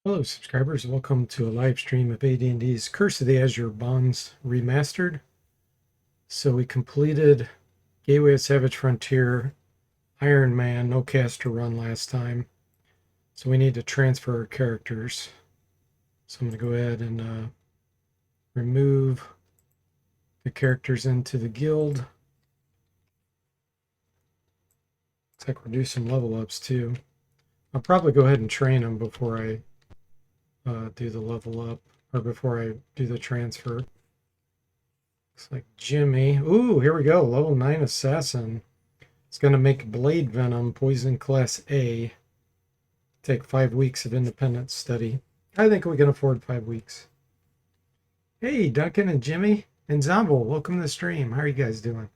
Hello, subscribers. Welcome to a live stream of AD&D's Curse of the Azure Bonds Remastered. So we completed Gateway of Savage Frontier, Iron Man, no caster run last time. So we need to transfer our characters. So I'm going to go ahead and remove the characters into the guild. Looks like we're doing some level ups too. I'll probably go ahead and train them before I do the level up, or before I do the transfer. Looks like Jimmy. Ooh, here we go. Level 9 Assassin. It's going to make Blade Venom Poison Class A. Take 5 weeks of independent study. I think we can afford 5 weeks. Hey, Duncan and Jimmy and Zombo, welcome to the stream. How are you guys doing?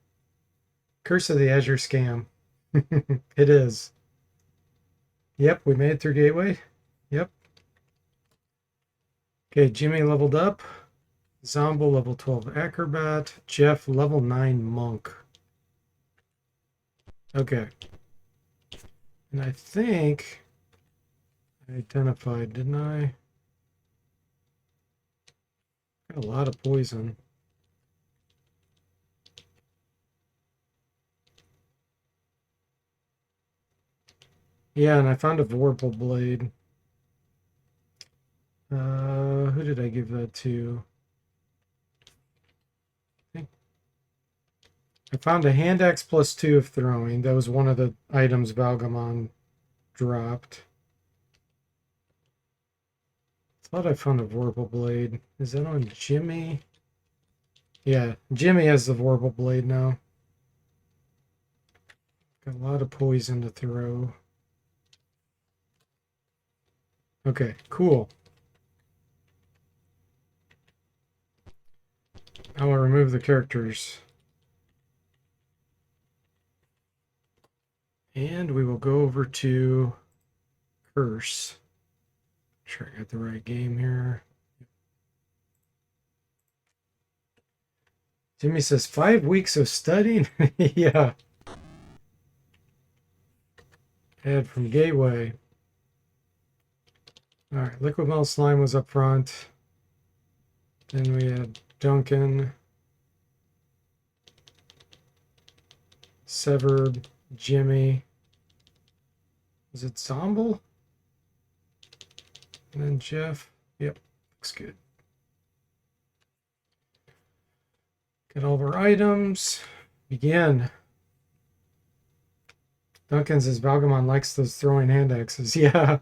Curse of the Azure Scam. It is. Yep, we made it through Gateway. Yep. Okay, Jimmy leveled up. Zombo level 12 Acrobat. Jeff level 9 Monk. Okay. And I think I identified, didn't I? Got a lot of poison. Yeah, and I found a Vorpal Blade. Who did I give that to? I found a hand axe plus 2 of throwing. That was one of the items Valgamon dropped. Thought I found a Vorpal Blade. Is that on Jimmy? Yeah, Jimmy has the Vorpal Blade now. Got a lot of poison to throw. Okay, cool. I will remove the characters. And we will go over to Curse. Make sure I got the right game here. Jimmy says 5 weeks of studying. Yeah. Add from Gateway. All right, Liquid Metal Slime was up front. Then we had Duncan, Severed, Jimmy. Is it Zomble? And then Jeff. Yep, looks good. Get all of our items. Begin. Duncan says Valgamon likes those throwing hand axes. Yeah.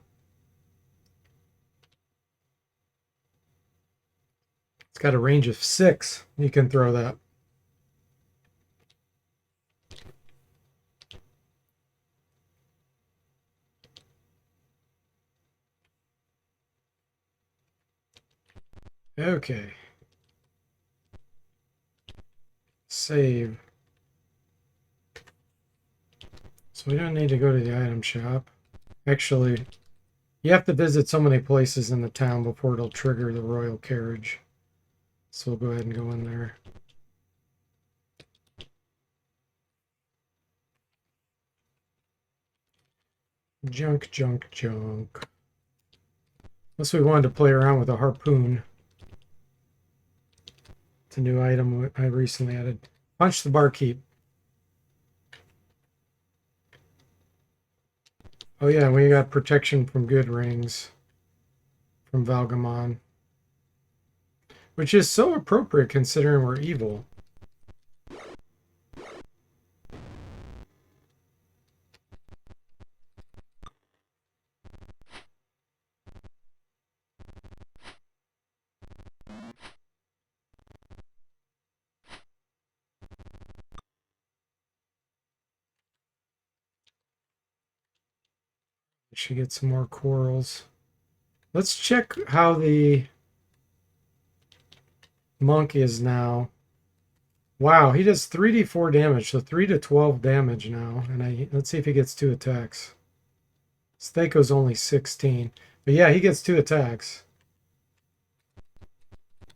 It's got a range of 6. You can throw that. Okay. Save. So we don't need to go to the item shop. Actually, you have to visit so many places in the town before it'll trigger the royal carriage. So we'll go ahead and go in there. Junk, junk, junk. Unless we wanted to play around with a harpoon. It's a new item I recently added. Punch the barkeep. Oh yeah, we got protection from good rings from Valgamon. Which is so appropriate considering we're evil. We should get some more corals. Let's check how the monk is now. Wow, he does 3d4 damage, so 3 to 12 damage now. And let's see if he gets 2 attacks. Stako's only 16. But yeah, he gets 2 attacks.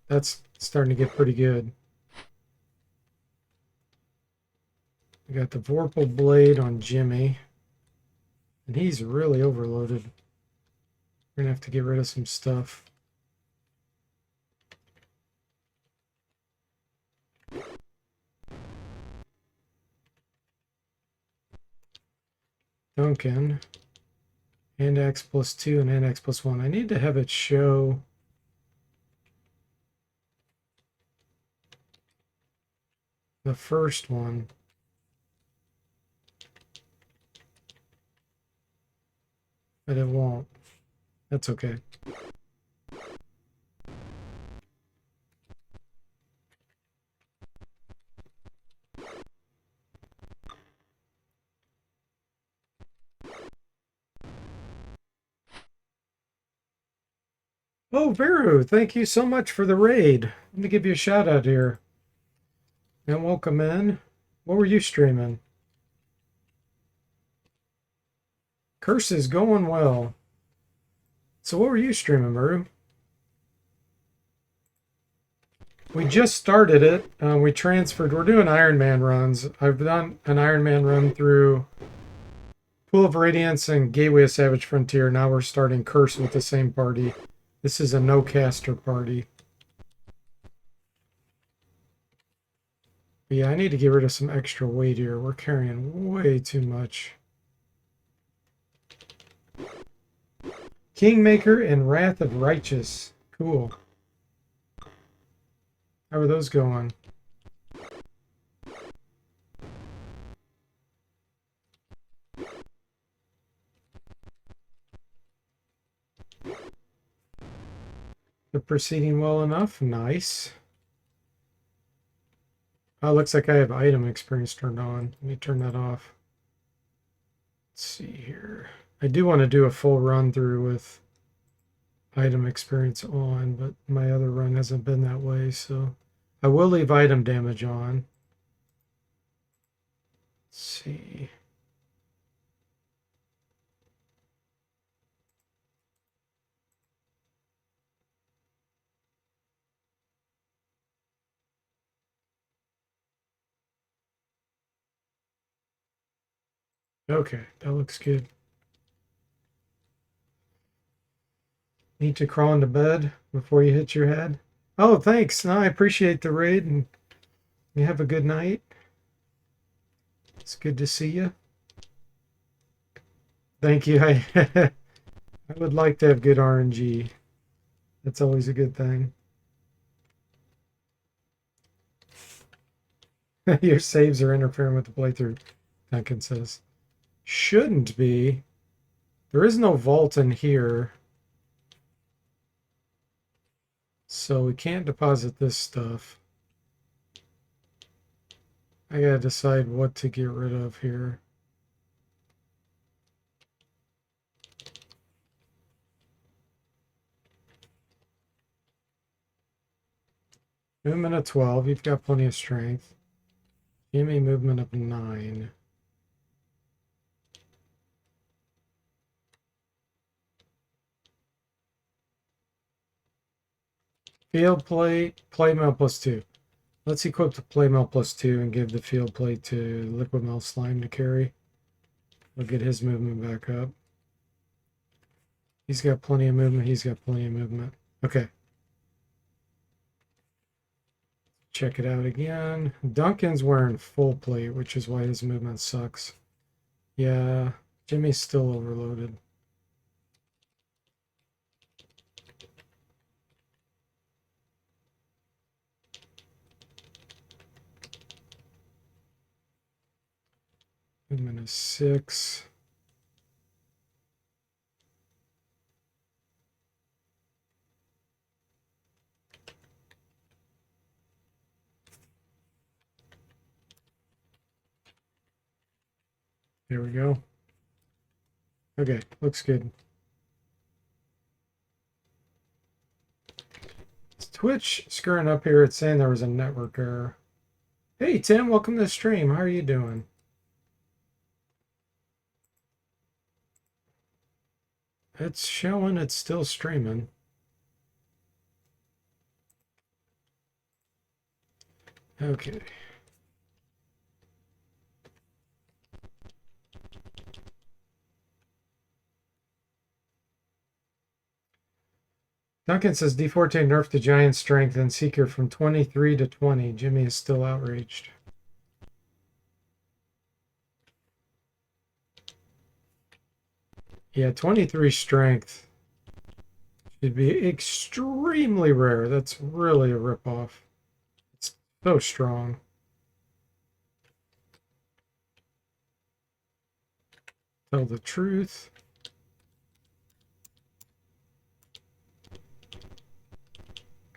That's starting to get pretty good. We got the Vorpal Blade on Jimmy. And he's really overloaded. We're gonna have to get rid of some stuff. Duncan. And x plus 2 and x plus 1. I need to have it show the first one. But it won't. That's okay. Oh, Veru, thank you so much for the raid. Let me give you a shout out here. And welcome in. What were you streaming? Curse is going well. So what were you streaming, Veru? We just started it. We transferred. We're doing Iron Man runs. I've done an Iron Man run through Pool of Radiance and Gateway of Savage Frontier. Now we're starting Curse with the same party. This is a no-caster party. But yeah, I need to get rid of some extra weight here. We're carrying way too much. Kingmaker and Wrath of Righteous. Cool. How are those going? They're proceeding well enough. Nice. Oh, looks like I have item experience turned on. Let me turn that off. Let's see here. I do want to do a full run through with item experience on, but my other run hasn't been that way, so I will leave item damage on. Let's see. Okay, that looks good. Need to crawl into bed before you hit your head? Oh, thanks. No, I appreciate the raid, and you have a good night. It's good to see you. Thank you. I would like to have good RNG. That's always a good thing. Your saves are interfering with the playthrough, Duncan says. Shouldn't be. There is no vault in here. So we can't deposit this stuff. I gotta decide what to get rid of here. Movement of 12. You've got plenty of strength. Give me movement of 9. Field plate, plate mail plus 2. Let's equip the plate mail plus 2 and give the field plate to liquid mail slime to carry. We'll get his movement back up. He's got plenty of movement. He's got plenty of movement. Okay. Check it out again. Duncan's wearing full plate, which is why his movement sucks. Yeah, Jimmy's still overloaded. Movement is 6. There we go. Okay, looks good. It's Twitch screwing up here. It's saying there was a network error. Hey, Tim, welcome to the stream. How are you doing? It's showing it's still streaming. Okay. Duncan says DFortae nerfed the giant strength and Seeker from 23 to 20. Jimmy is still outraged. Yeah, 23 strength should be extremely rare. That's really a ripoff. It's so strong. Tell the truth.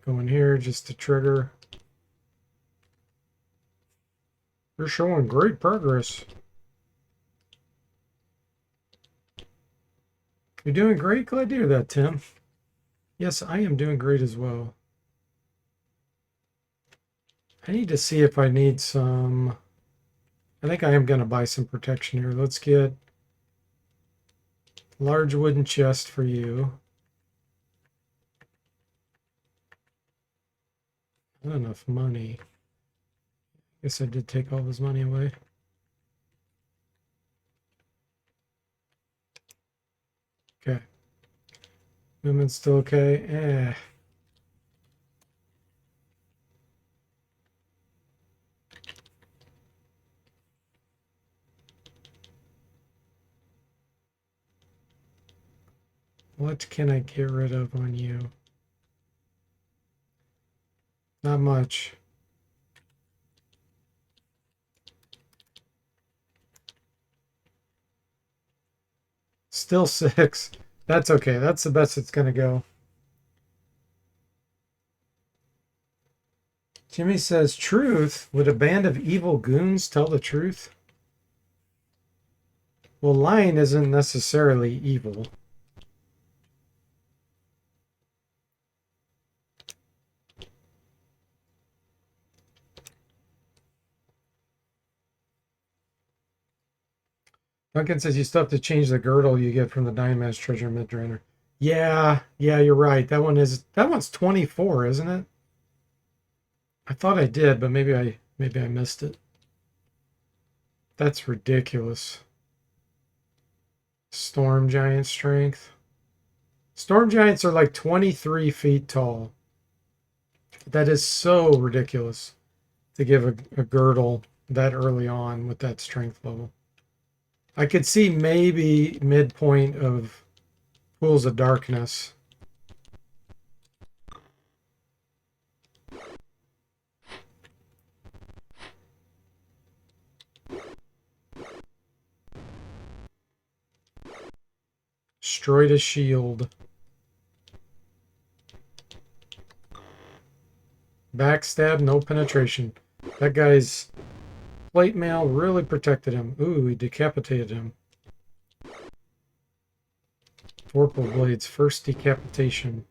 Go in here just to trigger. You're showing great progress. You're doing great. Glad to hear that, Tim. Yes, I am doing great as well. I need to see if I need some. I think I am going to buy some protection here. Let's get large wooden chest for you. Not enough money. Guess I did take all his money away. Okay. Movement's still okay. What can I get rid of on you? Not much. Still 6. That's okay. That's the best it's going to go. Jimmy says, truth? Would a band of evil goons tell the truth? Well, lying isn't necessarily evil. Duncan says you still have to change the girdle you get from the Diamond Man's Treasure Mid Drainer. Yeah, you're right. That one's 24, isn't it? I thought I did, but maybe I missed it. That's ridiculous. Storm Giant strength. Storm Giants are like 23 feet tall. That is so ridiculous to give a girdle that early on with that strength level. I could see maybe midpoint of Pools of Darkness. Destroyed a shield. Backstab, no penetration. That guy's plate mail really protected him. Ooh, he decapitated him. Vorpal Blade's first decapitation.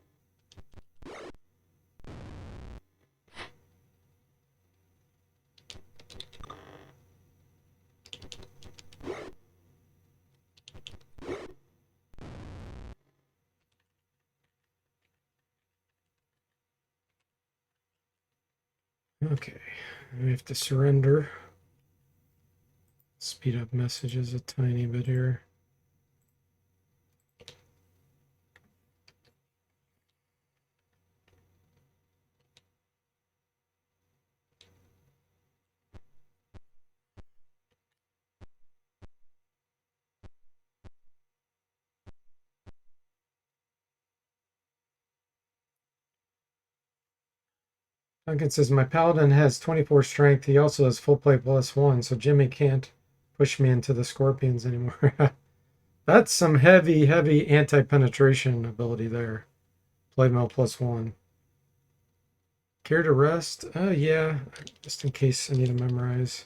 Okay, we have to surrender. Speed up messages a tiny bit here. Duncan says, my paladin has 24 strength. He also has full plate +1, so Jimmy can't push me into the scorpions anymore. That's some heavy anti-penetration ability there. Plate mail +1. Care to rest? Oh, yeah. Just in case I need to memorize.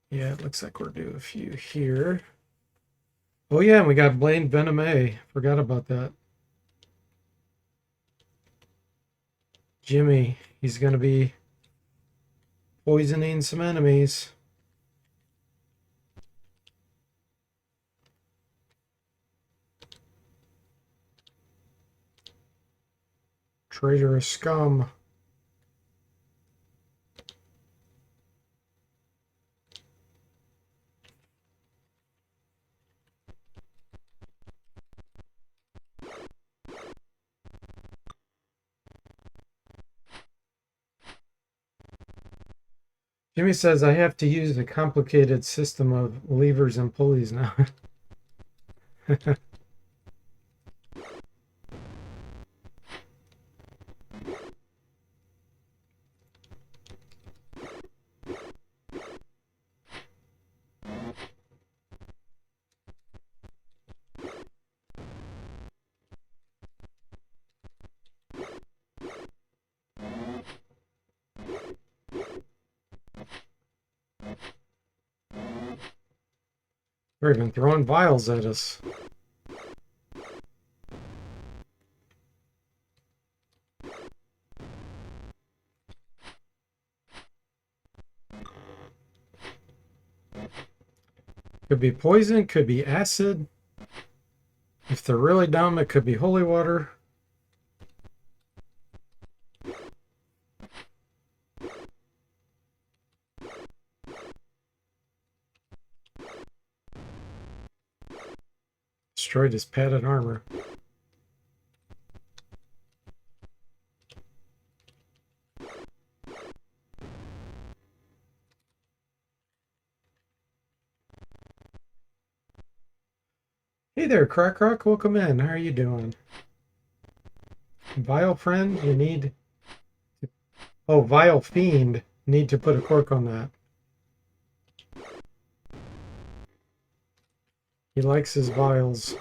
Yeah, it looks like we're due a few here. Oh, yeah, and we got Blaine Venom A. Forgot about that. Jimmy, he's going to be poisoning some enemies. Traitorous scum. Jimmy says I have to use a complicated system of levers and pulleys now. They're even throwing vials at us. Could be poison, could be acid. If they're really dumb, it could be holy water. Destroyed his padded armor. Hey there, Croc Croc. Welcome in. How are you doing? Vile friend, you need... Oh, vile fiend. Need to put a cork on that. He likes his vials.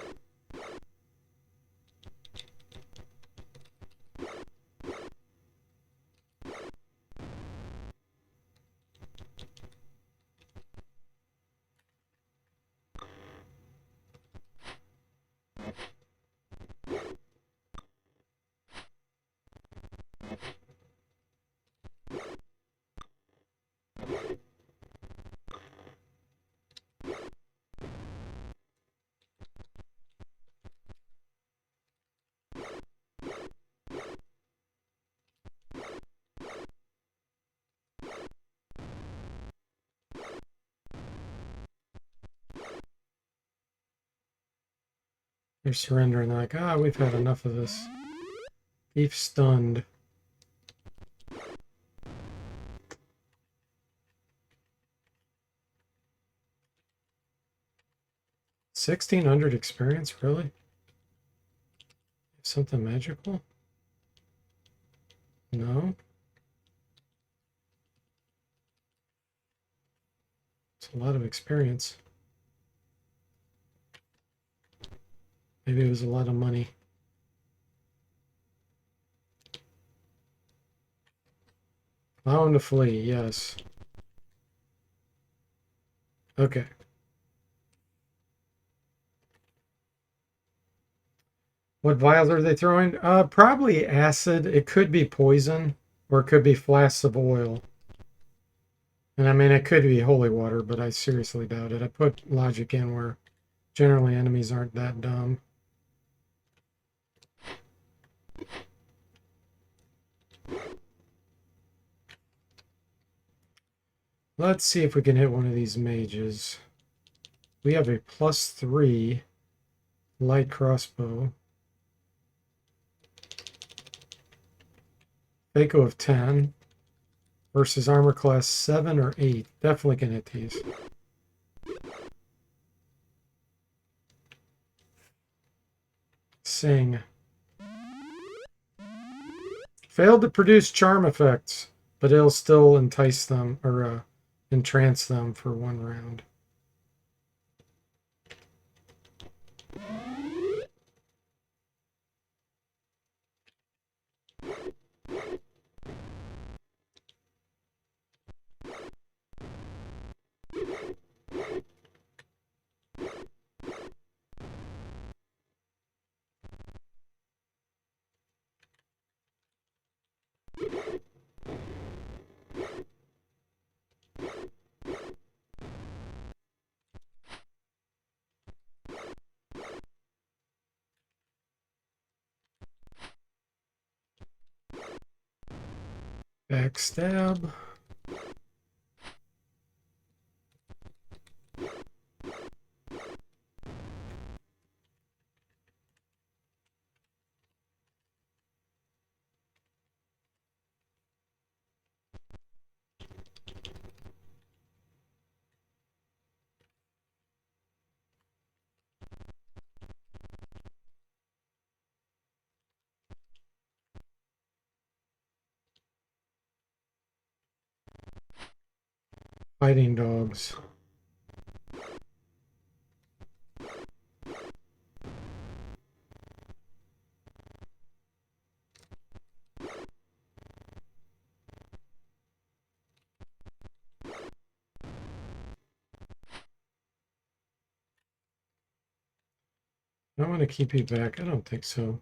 They're surrendering. They're like, ah, we've had enough of this. Thief stunned. $1,600 experience, really? Something magical? No? It's a lot of experience. Maybe it was a lot of money. Allow him to flee, yes. Okay. What vials are they throwing? Probably acid. It could be poison, or it could be flasks of oil. And I mean, it could be holy water, but I seriously doubt it. I put logic in where generally enemies aren't that dumb. Let's see if we can hit one of these mages. We have a +3 light crossbow. Phaco of 10 versus armor class 7 or 8. Definitely can hit these. Sing. Failed to produce charm effects, but it'll still entice them or entrance them for one round. Backstab. Fighting dogs. I want to keep you back. I don't think so.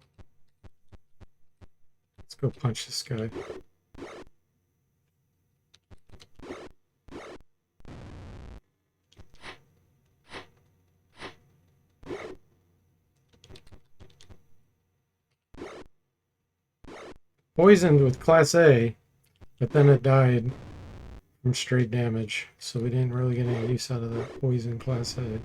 Let's go punch this guy. Poisoned with Class A, but then it died from straight damage, so we didn't really get any use out of that poison Class A.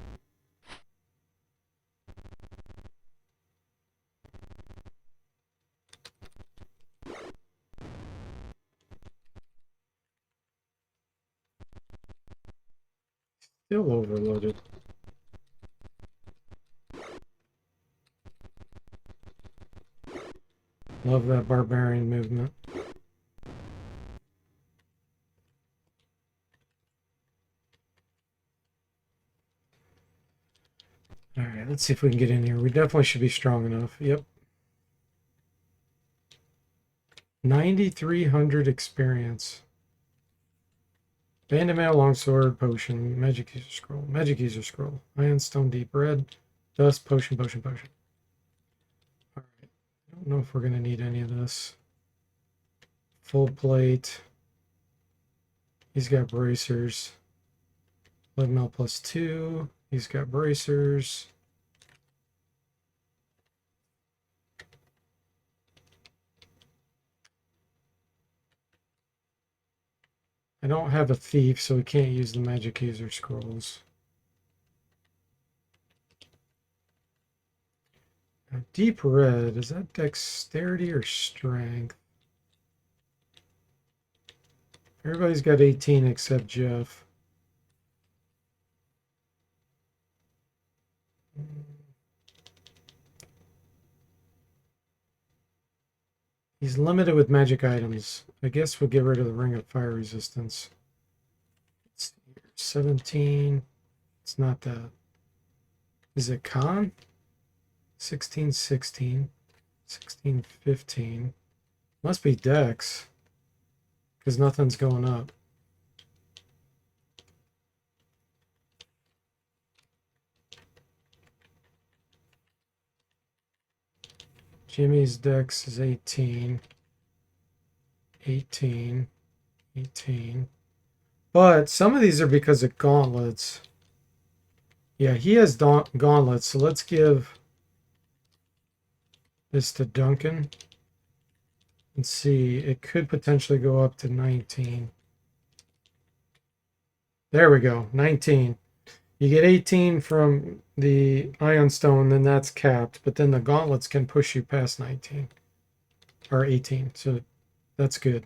Still overloaded. Love that barbarian movement. Alright, let's see if we can get in here. We definitely should be strong enough. Yep. 9,300 experience. Bandit Mail, Longsword, Potion, Magic User Scroll, Magic User Scroll, Iron Stone Deep Red, Dust, Potion, Potion, Potion. Alright, I don't know if we're going to need any of this. Full plate. He's got bracers. Leg Mail +2. He's got bracers. I don't have a thief, so we can't use the magic user scrolls. Now, deep red, is that dexterity or strength? Everybody's got 18 except Jeff. He's limited with magic items. I guess we'll get rid of the Ring of Fire Resistance. Let's see here. 17. It's not that. Is it con? 16, 16. 16, 15. Must be dex. Because nothing's going up. Jimmy's dex is 18. 18. 18. But some of these are because of gauntlets. Yeah, he has gauntlets, so let's give this to Duncan. And see, it could potentially go up to 19. There we go, 19. You get 18 from the Ion Stone, then that's capped, but then the gauntlets can push you past 19. Or 18, so that's good.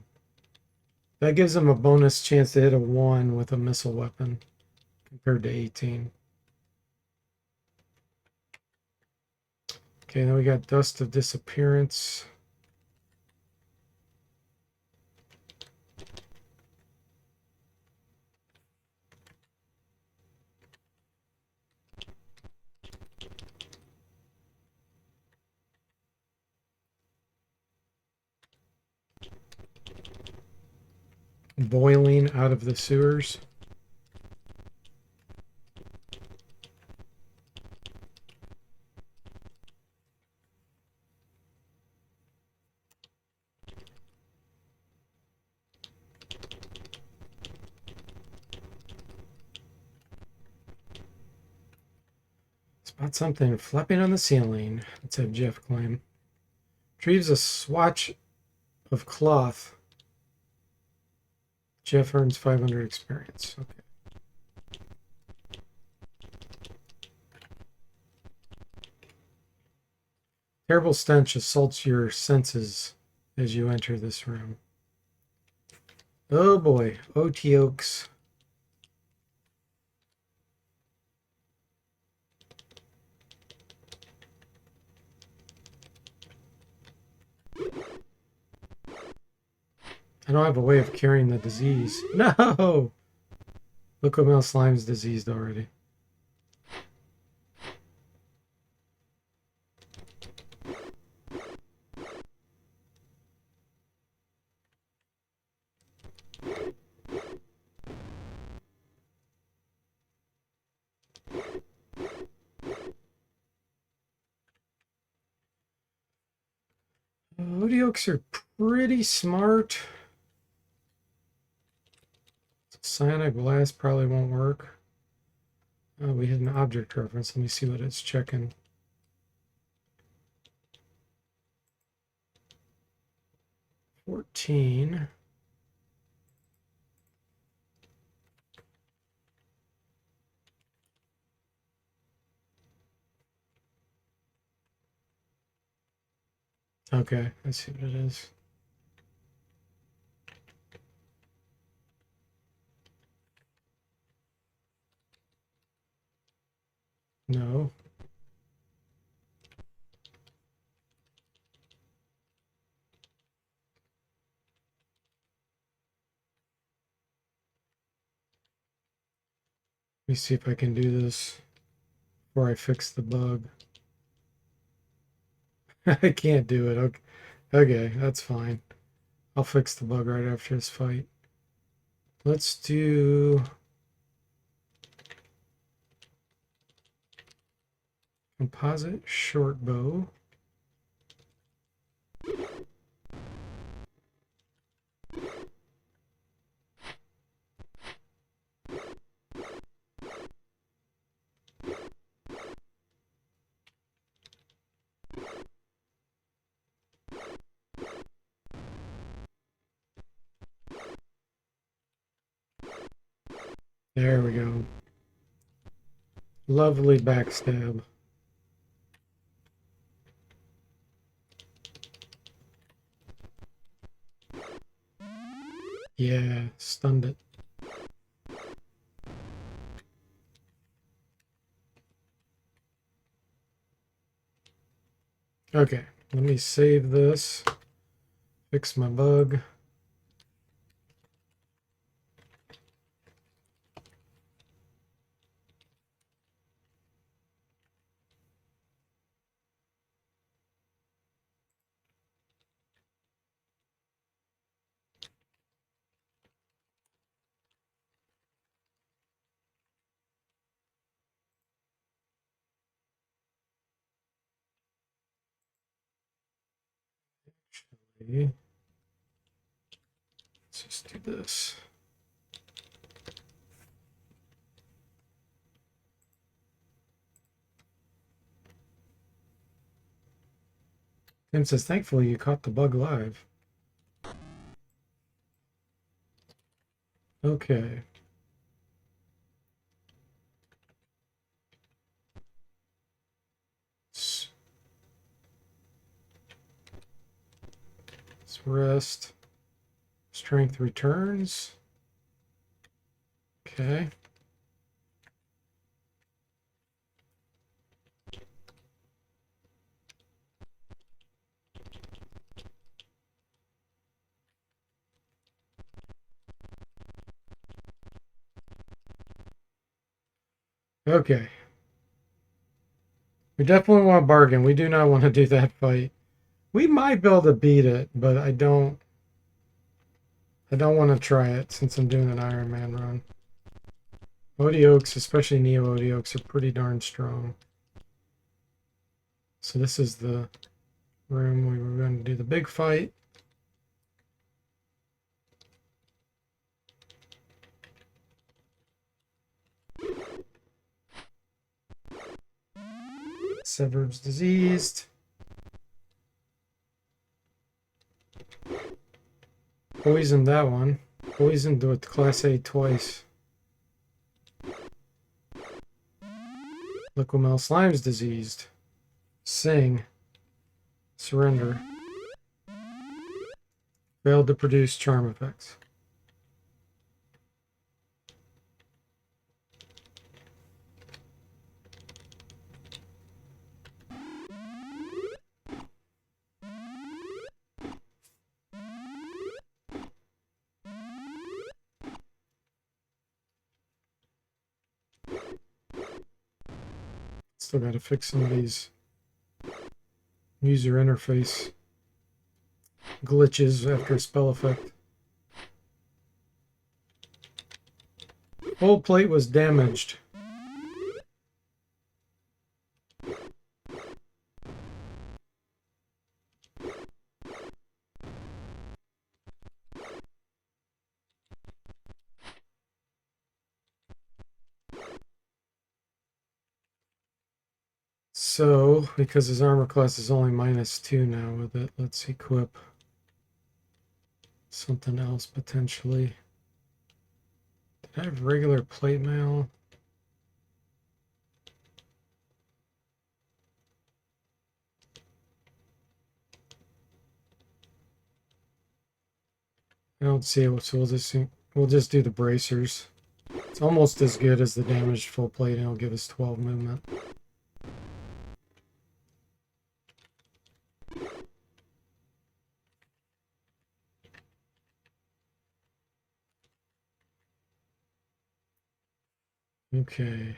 That gives them a bonus chance to hit a 1 with a missile weapon compared to 18. Okay, then we got Dust of Disappearance. Boiling out of the sewers. Spot something flapping on the ceiling. Let's have Jeff claim. Retrieves a swatch of cloth. Jeff earns 500 experience. Okay. Terrible stench assaults your senses as you enter this room. Oh boy, OT Oaks. I don't have a way of curing the disease. No! Look how my slime's diseased already. Odioks are pretty smart. Psionic Blast probably won't work. We had an object reference. Let me see what it's checking. $14. Okay, I see what it is. No. Let me see if I can do this before I fix the bug. I can't do it. Okay. Okay, that's fine. I'll fix the bug right after this fight. Let's do composite short bow. There we go. Lovely backstab. Yeah, stunned it. Okay, let me save this. Fix my bug. Actually, let's just do this. Tim says, thankfully you caught the bug live. Okay. Let's rest. Strength returns. Okay. Okay. We definitely want to bargain. We do not want to do that fight. We might be able to beat it, but I don't want to try it since I'm doing an Iron Man run. Odioks, especially Neo Odioks, are pretty darn strong. So this is the room we were going to do the big fight. Severed's diseased. Poisoned that one. Poisoned with Class A twice. Liquimel Slime's diseased. Sing. Surrender. Failed to produce charm effects. Still got to fix some of these user interface glitches after a spell effect. Whole plate was damaged. So, because his armor class is only -2 now with it, let's equip something else potentially. Did I have regular plate mail? I don't see it, so we'll just do the bracers. It's almost as good as the damaged full plate, and it'll give us 12 movement. Okay.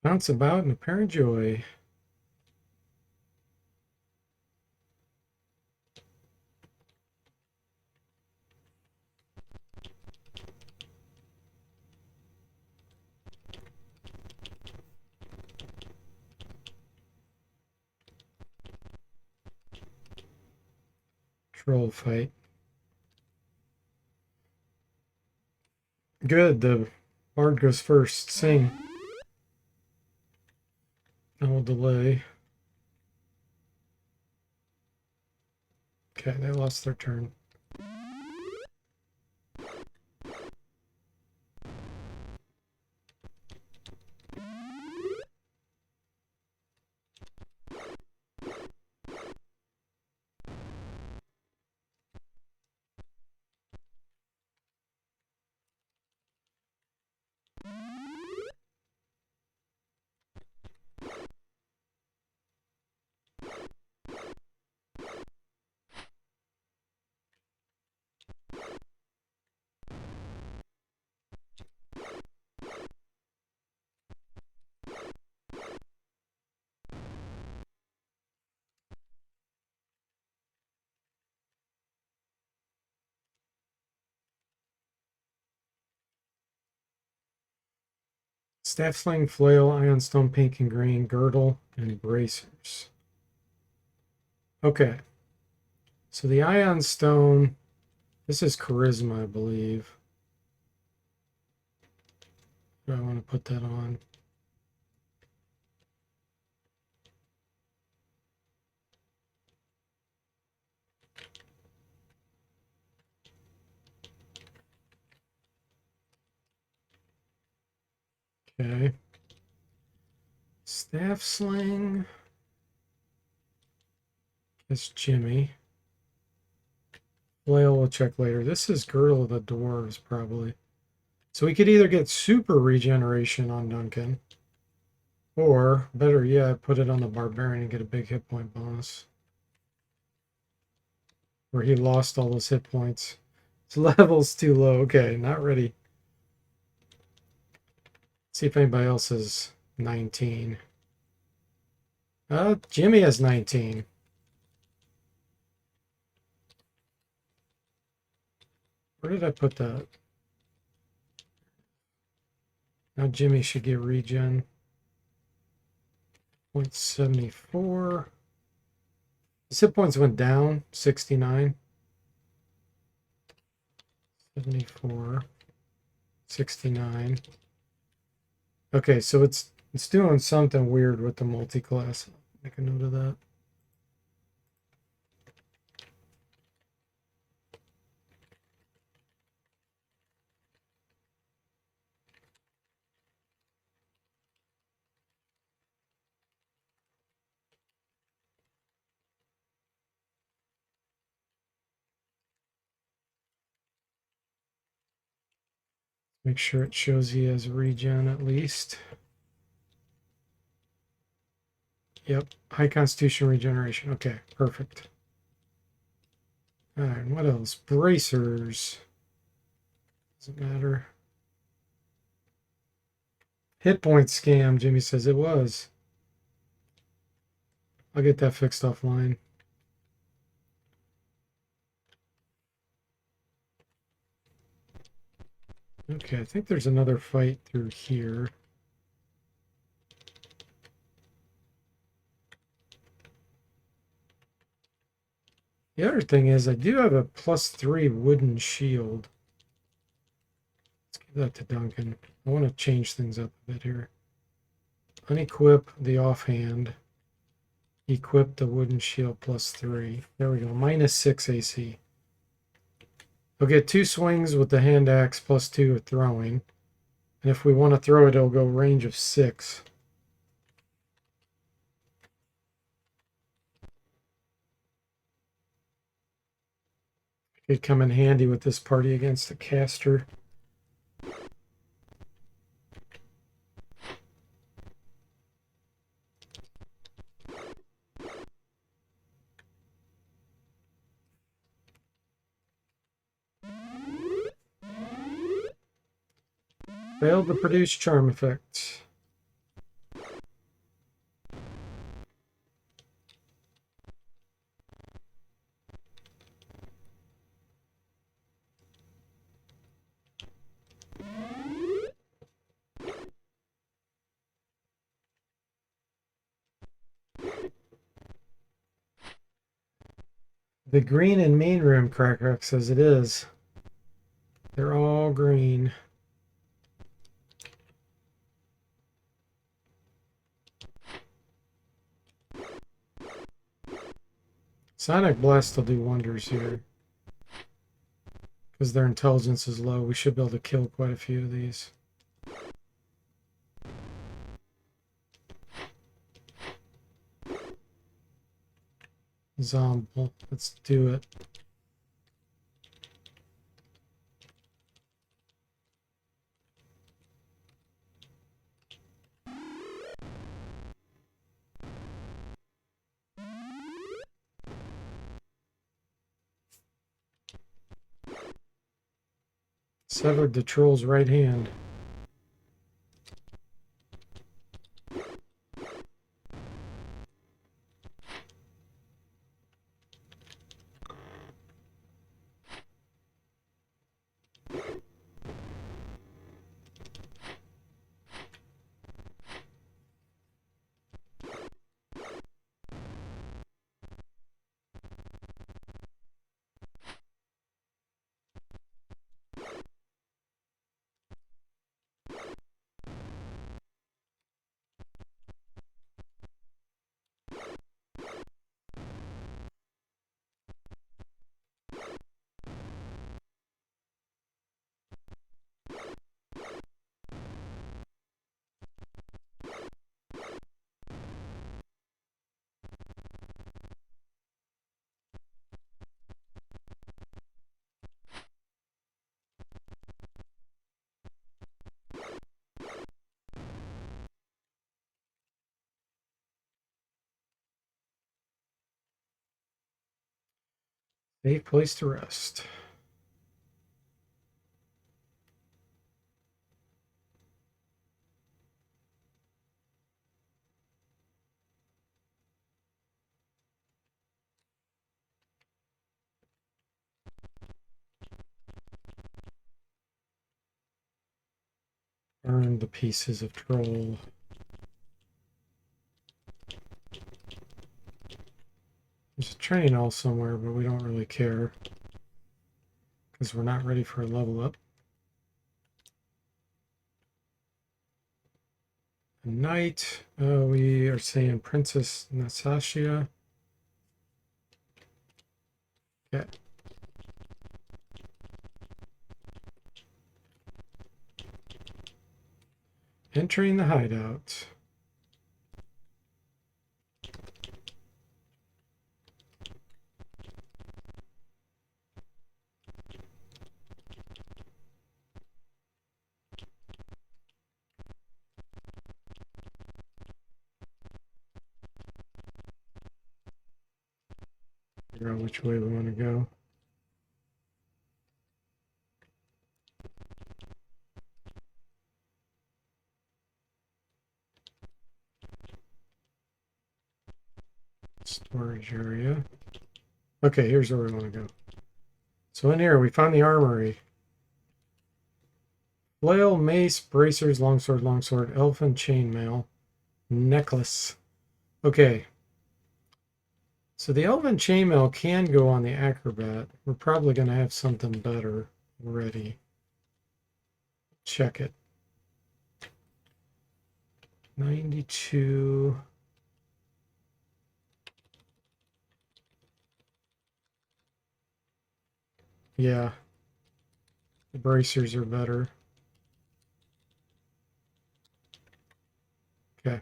Bounce about in apparent joy. Troll fight. Good, the bard goes first. Sing. No delay. Okay, they lost their turn. Staff sling, flail, ion stone, pink and green, girdle, and bracers. Okay. So the ion stone, this is charisma, I believe. Do I want to put that on? Okay. Staff sling. That's Jimmy. Flail we'll check later. This is girdle of the dwarves, probably. So we could either get super regeneration on Duncan, or better yet, put it on the barbarian and get a big hit point bonus. Where he lost all those hit points. His level's too low. Okay, not ready. See if anybody else has 19. Jimmy has 19. Where did I put that? Now Jimmy should get regen. 0.74. His hit points went down. 69. 74. 69. Okay, so it's doing something weird with the multi-class. Make a note of that. Make sure it shows he has regen at least. Yep, high constitution regeneration. Okay, perfect. All right, what else? Bracers. Doesn't matter. Hit point scam, Jimmy says it was. I'll get that fixed offline. Okay, I think there's another fight through here. The other thing is I do have a +3 wooden shield. Let's give that to Duncan. I want to change things up a bit here. Unequip the offhand. Equip the wooden shield +3. There we go. -6 AC. I'll get 2 swings with the hand axe +2 of throwing. And if we want to throw it, it'll go range of 6. Could come in handy with this party against the caster. Failed to produce charm effects. The green in main room, Crackrock says it is. They're all green. Sonic Blast will do wonders here. Because their intelligence is low, we should be able to kill quite a few of these. Zombie, let's do it. Severed the troll's right hand. Safe place to rest. Burn the pieces of troll. There's a train all somewhere, but we don't really care. Because we're not ready for a level up. A knight. We are saying Princess Nastasia. Okay. Entering the hideout. Figure out which way we want to go. Storage area. Okay, here's where we want to go. So in here, we found the armory. Flail, mace, bracers, longsword, elfin chainmail, necklace. Okay. So the elven chainmail can go on the acrobat. We're probably going to have something better ready. Check it. 92. Yeah. The bracers are better. Okay.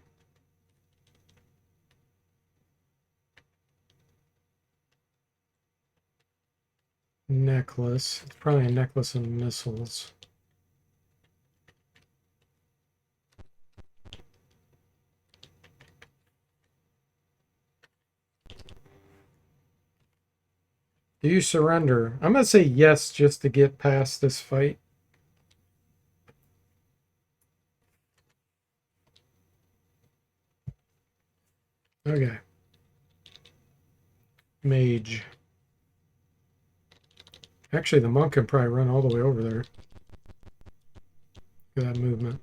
Necklace. It's probably a necklace and missiles. Do you surrender? I'm going to say yes just to get past this fight. Okay. Mage. Actually, the monk can probably run all the way over there. Look at that movement.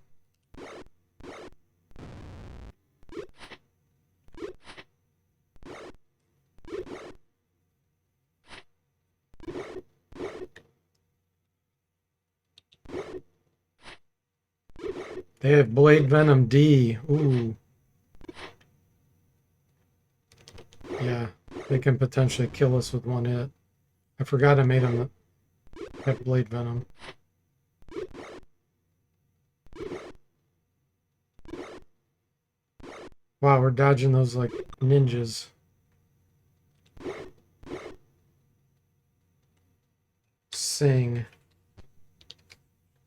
They have Blade Venom D. Ooh. Yeah, they can potentially kill us with one hit. I forgot I made them have Blade Venom. Wow, we're dodging those like ninjas. Sing.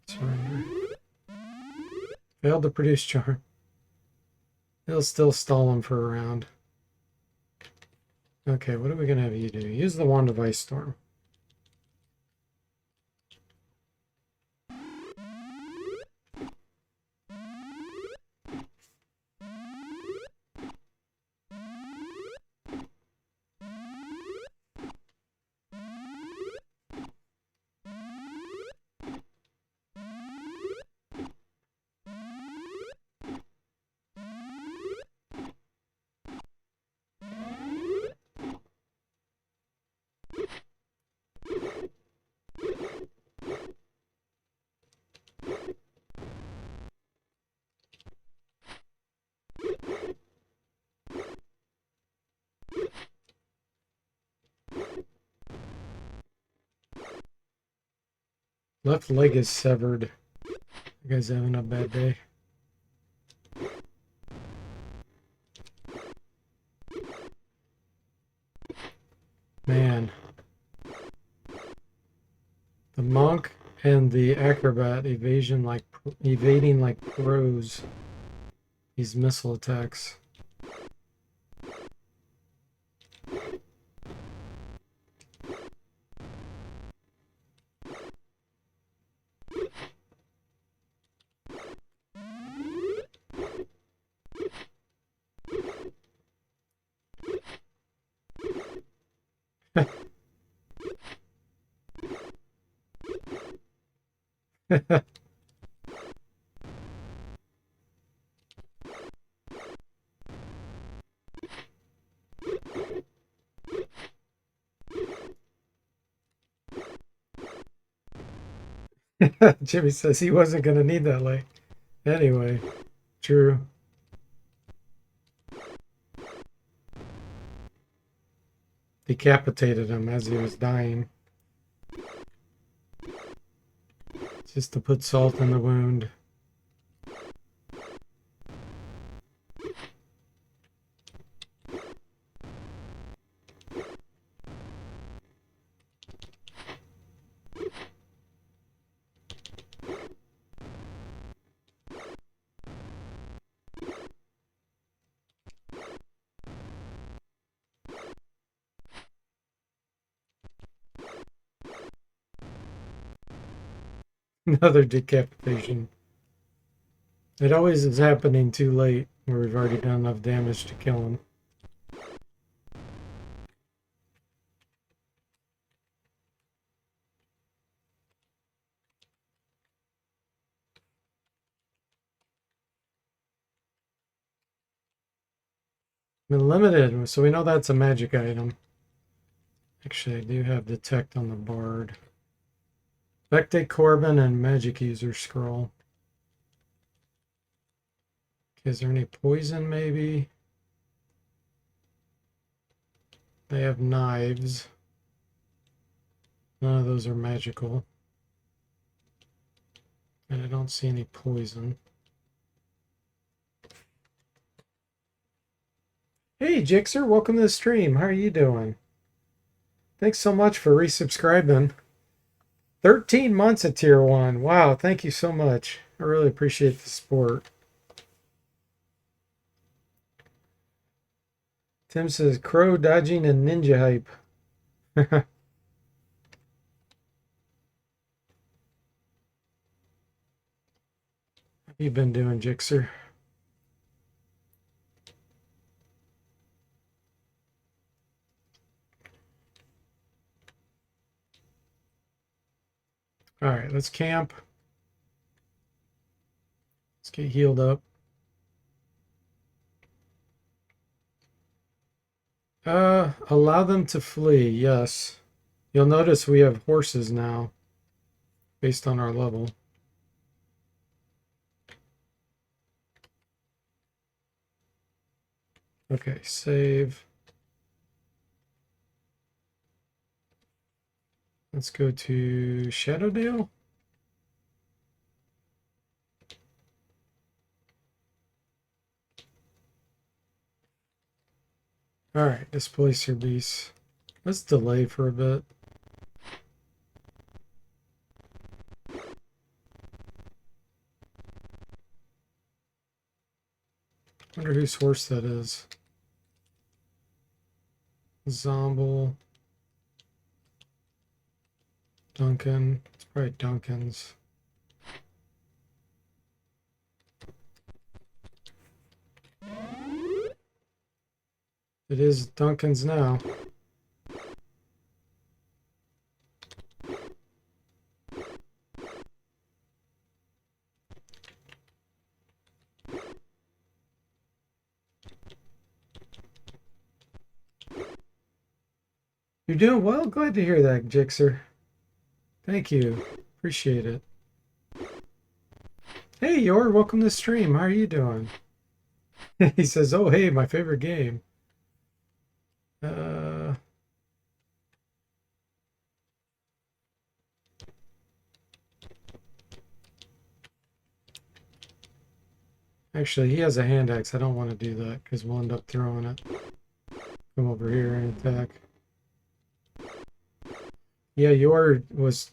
Surrender. Failed to produce charm. It'll still stall him for a round. Okay, what are we going to have you do? Use the Wand of Ice Storm. Left leg is severed. You guys having a bad day? Man. The monk and the acrobat evading like pros. These missile attacks. Jimmy says he wasn't going to need that light. Anyway, true. Decapitated him as he was dying. Just to put salt in the wound. Another decapitation. It always is happening too late, where we've already done enough damage to kill him. Limited, so we know that's a magic item. Actually, I do have Detect on the Bard. Vectate Corbin and Magic User Scroll. Okay, is there any poison maybe? They have knives. None of those are magical. And I don't see any poison. Hey, Jixer, welcome to the stream. How are you doing? Thanks so much for resubscribing. 13 months at Tier 1. Wow, thank you so much. I really appreciate the support. Tim says, crow dodging and ninja hype. How you been doing, Jixer? All right, let's camp. Let's get healed up. Allow them to flee, yes. You'll notice we have horses now, based on our level. Okay, save. Let's go to Shadowdale. All right, displace your beast. Let's delay for a bit. Wonder whose horse that is. Zomble. Duncan. It's probably Duncan's. It is Duncan's now. You're doing well. Glad to hear that, Jixer. Thank you. Appreciate it. Hey, Yor, welcome to the stream. How are you doing? He says, oh, hey, my favorite game. Actually, he has a hand axe. I don't want to do that because we'll end up throwing it. Come over here and attack. Yeah, Yor was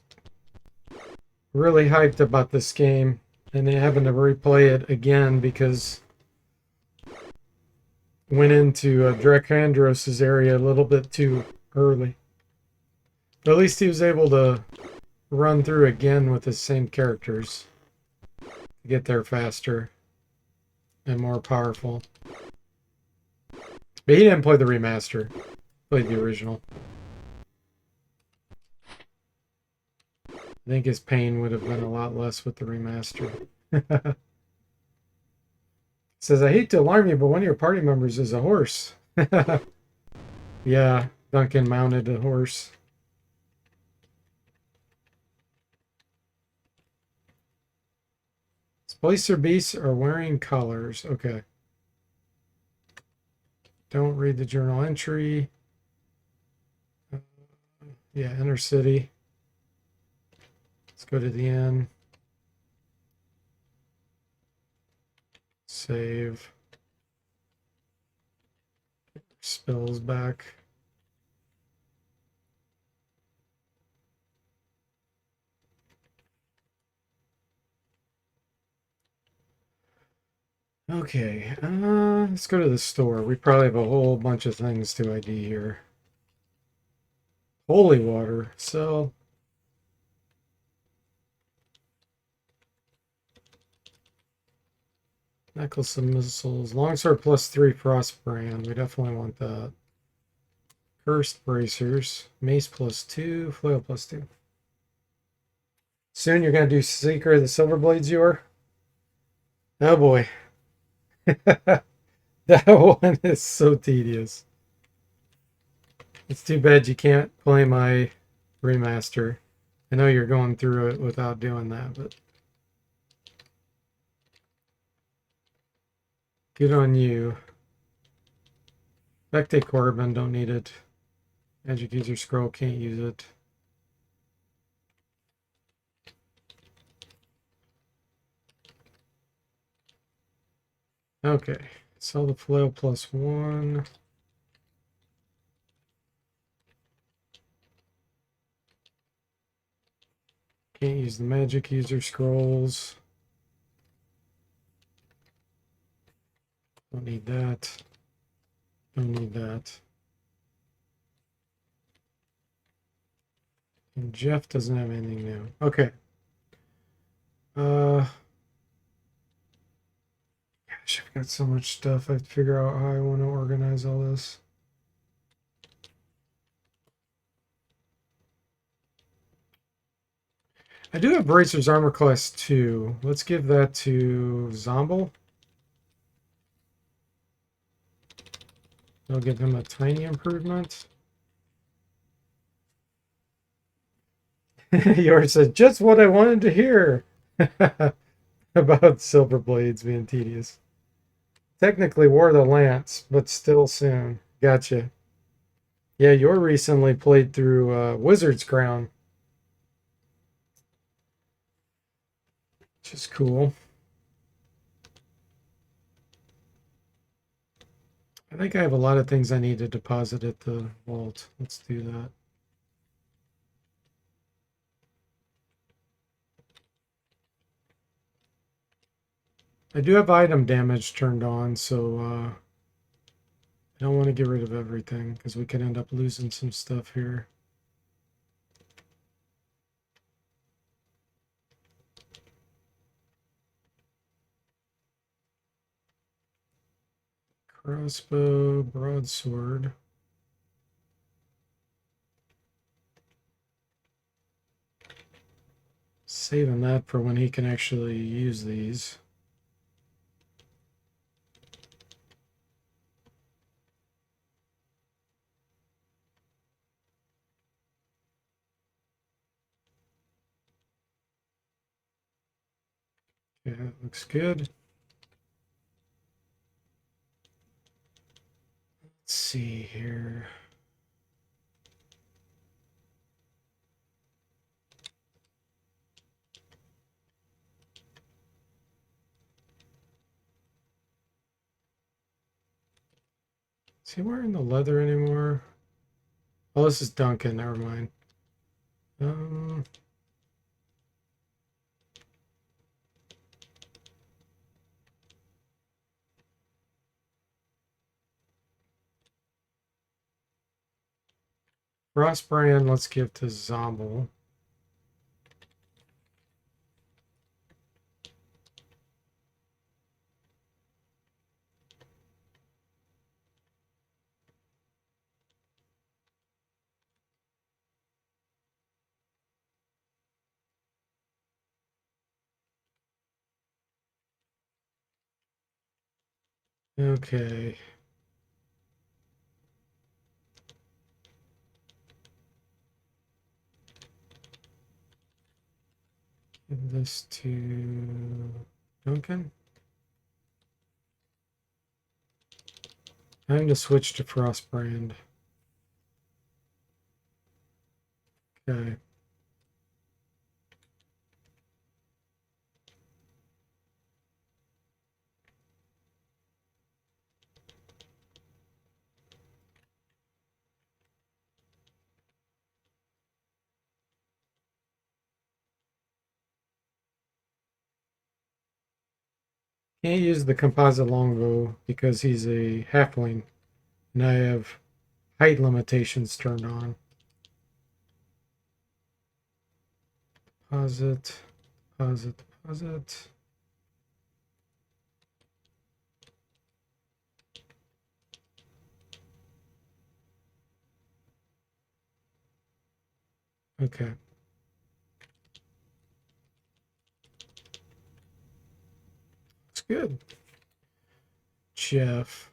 really hyped about this game and having to replay it again because went into Drakandros' area a little bit too early. But at least he was able to run through again with the same characters to get there faster and more powerful. But he didn't play the remaster. He played the original. I think his pain would have been a lot less with the remaster. Says, I hate to alarm you, but one of your party members is a horse. Yeah, Duncan mounted a horse. Splicer beasts are wearing collars. Okay. Don't read the journal entry. Yeah, inner city. Let's go to the inn. Save. Spells back. Okay, let's go to the store. We probably have a whole bunch of things to ID here. Holy water, so Necklace of missiles. Longsword +3 Frostbrand. We definitely want that. Cursed bracers. Mace +2. Flail +2. Soon you're going to do Seeker of the Silverblades, you are? Oh boy. That one is so tedious. It's too bad you can't play my remaster. I know you're going through it without doing that, but good on you. Spectate Corbin, don't need it. Magic User Scroll, can't use it. Okay, sell the flail +1. Can't use the magic user scrolls. Don't need that. Don't need that. And Jeff doesn't have anything new. Okay. Gosh, I've got so much stuff. I have to figure out how I want to organize all this. I do have Bracer's Armor Class 2. Let's give that to Zomble. I'll give him a tiny improvement. Yours said, just what I wanted to hear about Silver Blades being tedious. Technically War of the Lance, but still soon. Gotcha. Yeah, you recently played through Wizard's Crown, which is cool. I think I have a lot of things I need to deposit at the vault. Let's do that. I do have item damage turned on, so I don't want to get rid of everything because we could end up losing some stuff here. Crossbow, broadsword. Saving that for when he can actually use these. Yeah, that looks good. Let's see here. Is he wearing the leather anymore? Oh, this is Duncan. Never mind. Frostbrand, let's give to Zomble. Okay. Give this to Duncan. Time to switch to Frostbrand. Okay. Can't use the composite longbow because he's a halfling, and I have height limitations turned on. Deposit, deposit, deposit. Okay. That's good. Jeff.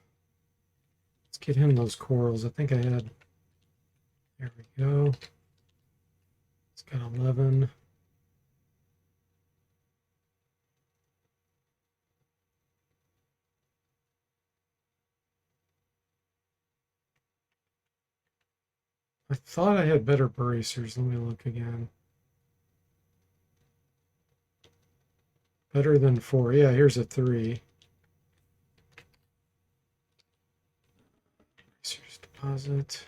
Let's get him those corals. I think I had. There we go. It's got 11. I thought I had better bracers. Let me look again. Better than 4. Yeah, here's a 3. Bracers deposit.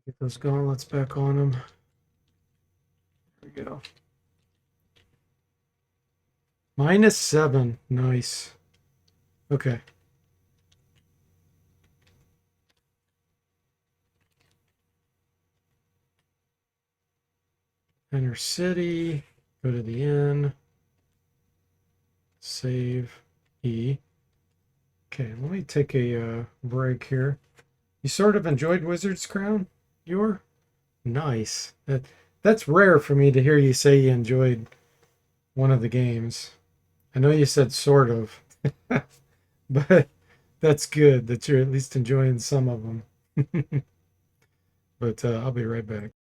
Get those gauntlets back on them. There we go. -7. Nice. Okay. Enter city. Go to the inn. Save. E. Okay, let me take a break here. You sort of enjoyed Wizard's Crown? You're nice. That's rare for me to hear you say you enjoyed one of the games. I know you said sort of, but that's good that you're at least enjoying some of them. But I'll be right back.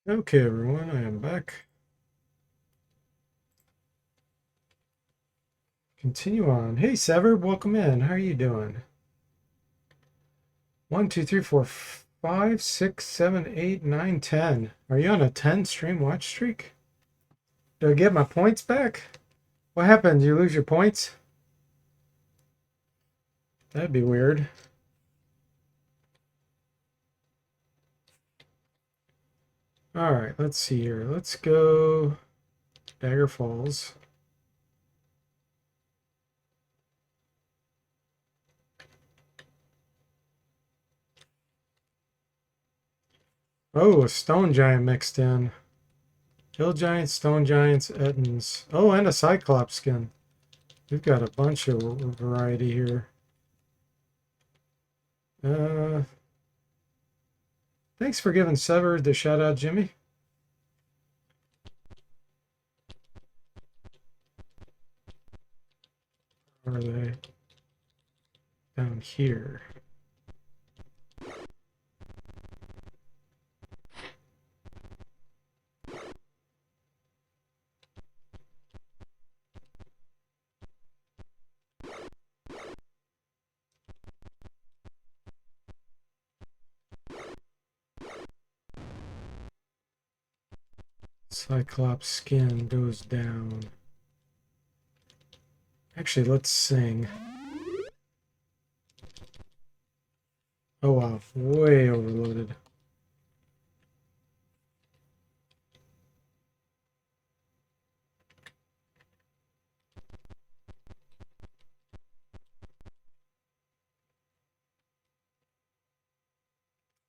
Okay, everyone, I am back. Continue on. Hey, Sever, welcome in. How are you doing? 1, 2, 3, 4, 5, 6, 7, 8, 9, 10. Are you on a 10 stream watch streak? Do I get my points back? What happened? You lose your points? That'd be weird. All right, let's see here. Let's go Dagger Falls. Oh, a Stone Giant mixed in. Hill Giants, Stone Giants, Ettins. Oh, and a Cyclops skin. We've got a bunch of variety here. Thanks for giving Sever the shout out, Jimmy. Where are they? Down here. Cyclops skin goes down. Actually, let's sing. Oh wow, way overloaded.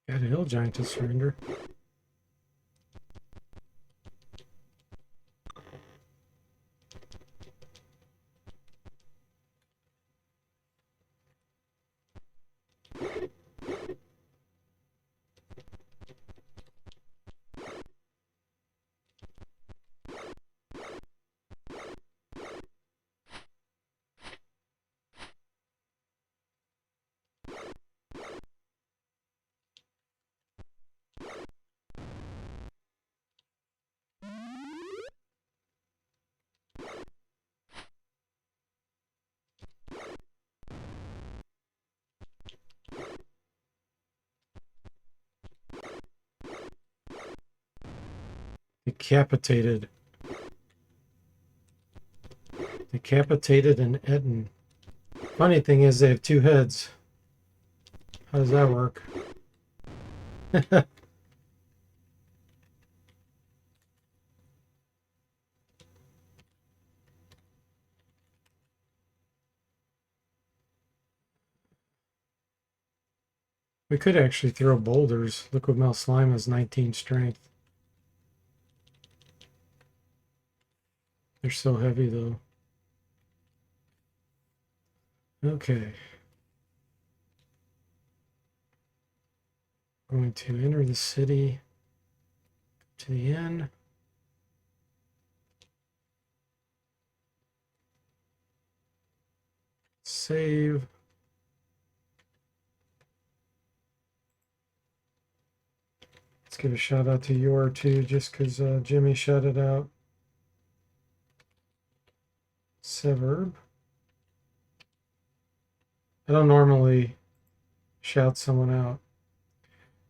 Got a hill giant to surrender. Decapitated. Decapitated and Etten. Funny thing is they have two heads. How does that work? We could actually throw boulders. Liquid Metal Slime has 19 strength. They're so heavy though. Okay. Going to enter the city. To the inn. Save. Let's give a shout out to Yor too, just because Jimmy shouted out Severb. I don't normally shout someone out.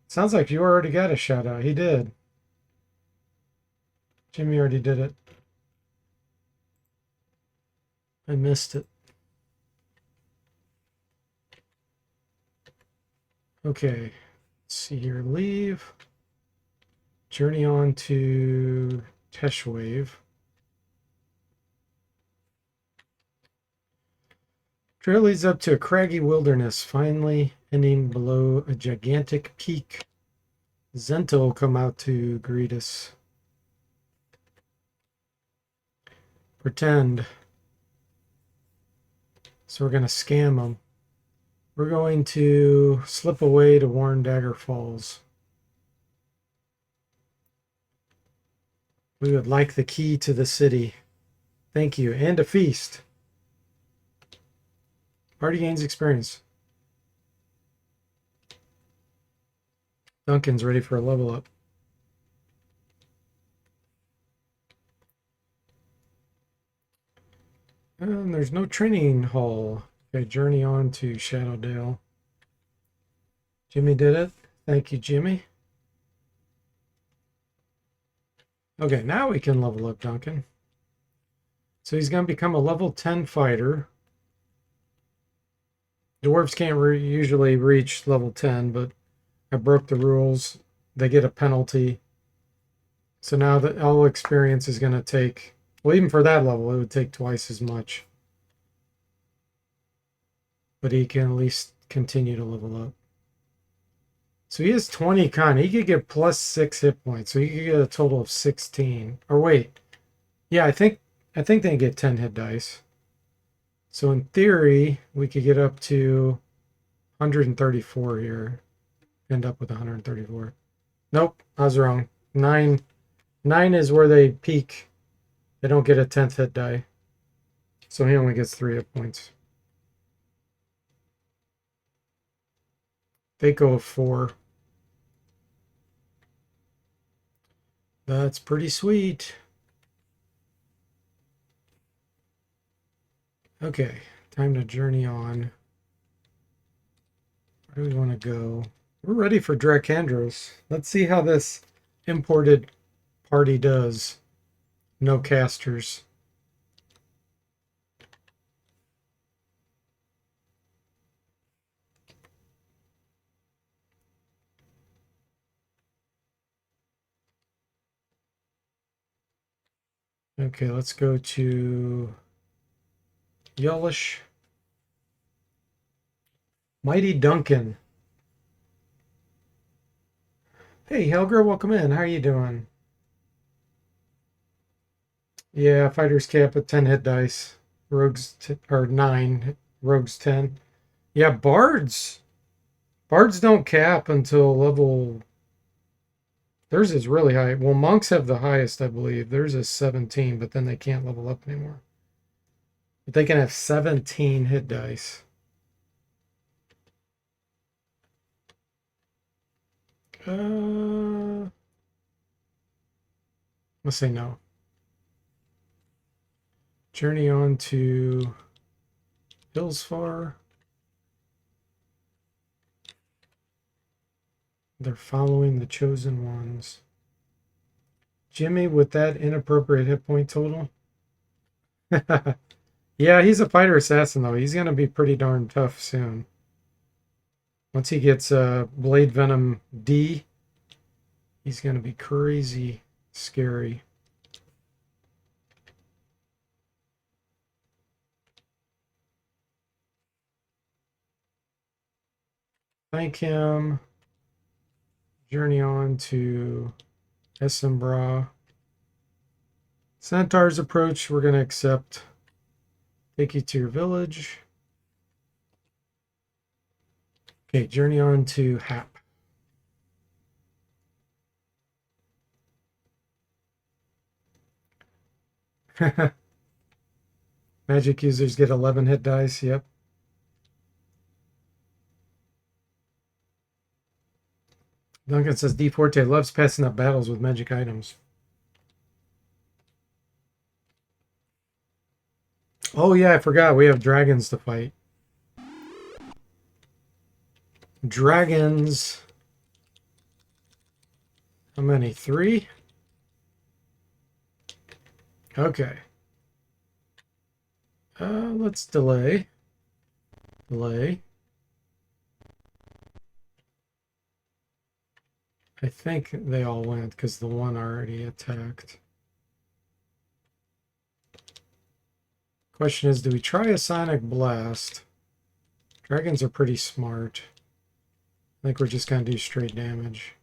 Sounds like you already got a shout out. He did. Jimmy already did it. I missed it. Okay. Let's see here. Leave. Journey on to Teshwave. Trail leads up to a craggy wilderness, finally ending below a gigantic peak. Zenta will come out to greet us. Pretend. So we're going to scam them. We're going to slip away to warn Dagger Falls. We would like the key to the city. Thank you. And a feast. Party gains experience. Duncan's ready for a level up. And there's no training hall. Okay, journey on to Shadowdale. Jimmy did it. Thank you, Jimmy. Okay, now we can level up Duncan. So he's going to become a level 10 fighter. Dwarves can't usually reach level 10, but I broke the rules. They get a penalty. So now that all experience is going to take, well, even for that level, it would take twice as much. But he can at least continue to level up. So he has 20 con. He could get plus 6 hit points. So he could get a total of 16. Or wait. Yeah, I think they get 10 hit dice. So in theory, we could get up to 134 here. End up with 134. Nope, I was wrong. 9 is where they peak. They don't get a 10th hit die. So he only gets 3 hit points. They go 4. That's pretty sweet. Okay, time to journey on. Where do we want to go? We're ready for Dracandros. Let's see how this imported party does. No casters. Okay, let's go to Yellish. Mighty Duncan. Hey, Helger, welcome in. How are you doing? Yeah, fighters cap at 10 hit dice. Rogues or 9. Rogues 10. Yeah, bards. Bards don't cap until level. Theirs is really high. Well, monks have the highest, I believe. Theirs is 17, but then they can't level up anymore. But they can have 17 hit dice. Let's say no. Journey on to Hillsfar. They're following the chosen ones. Jimmy with that inappropriate hit point total. Yeah, he's a fighter assassin though. He's gonna be pretty darn tough soon. Once he gets Blade Venom D, he's gonna be crazy scary. Thank him. Journey on to Esimbra. Centaur's approach, we're going to accept. Take you to your village. Okay, journey on to Hap. Magic users get 11 hit dice, yep. Duncan says DFortae loves passing up battles with magic items. Oh yeah, I forgot. We have dragons to fight. Dragons. How many? 3? Okay. Let's delay. Delay. I think they all went because the one already attacked. Question is, do we try a Sonic Blast? Dragons are pretty smart. I think we're just going to do straight damage.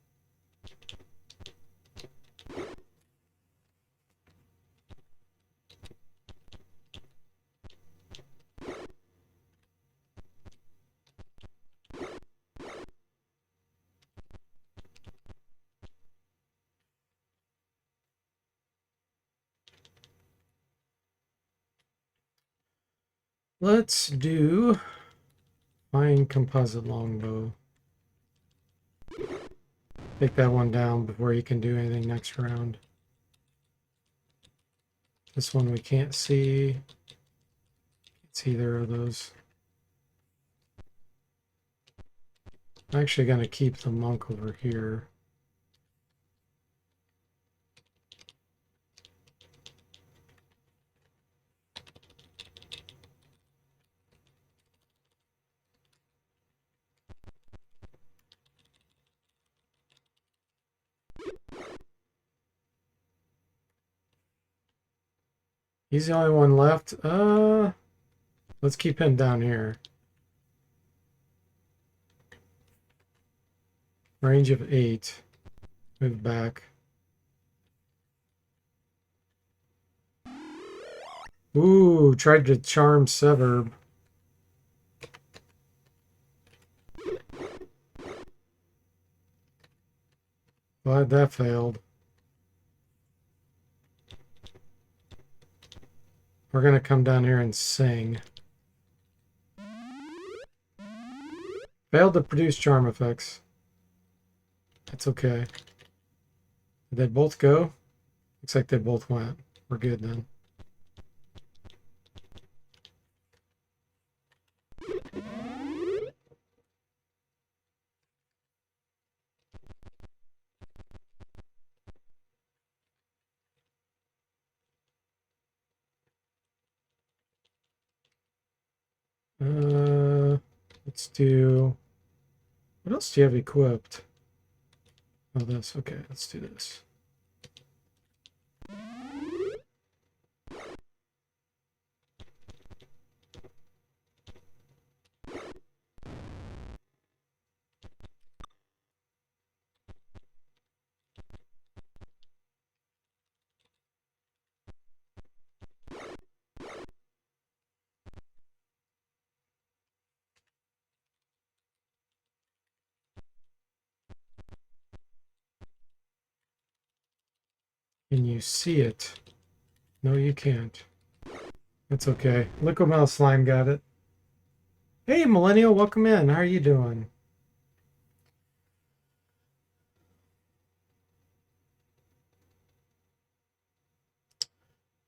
Let's do fine composite longbow. Take that one down before you can do anything next round. This one we can't see. It's either of those. I'm actually going to keep the monk over here. He's the only one left. Let's keep him down here. Range of 8. Move back. Ooh, tried to charm Suburb. Glad that failed. We're going to come down here and sing. Failed to produce charm effects. That's okay. Did they both go? Looks like they both went. We're good then. Let's do... What else do you have equipped? Oh, this. Okay, let's do this. Can you see it? No, you can't. That's okay. Liquid Metal Slime got it. Hey, Millennial, welcome in. How are you doing?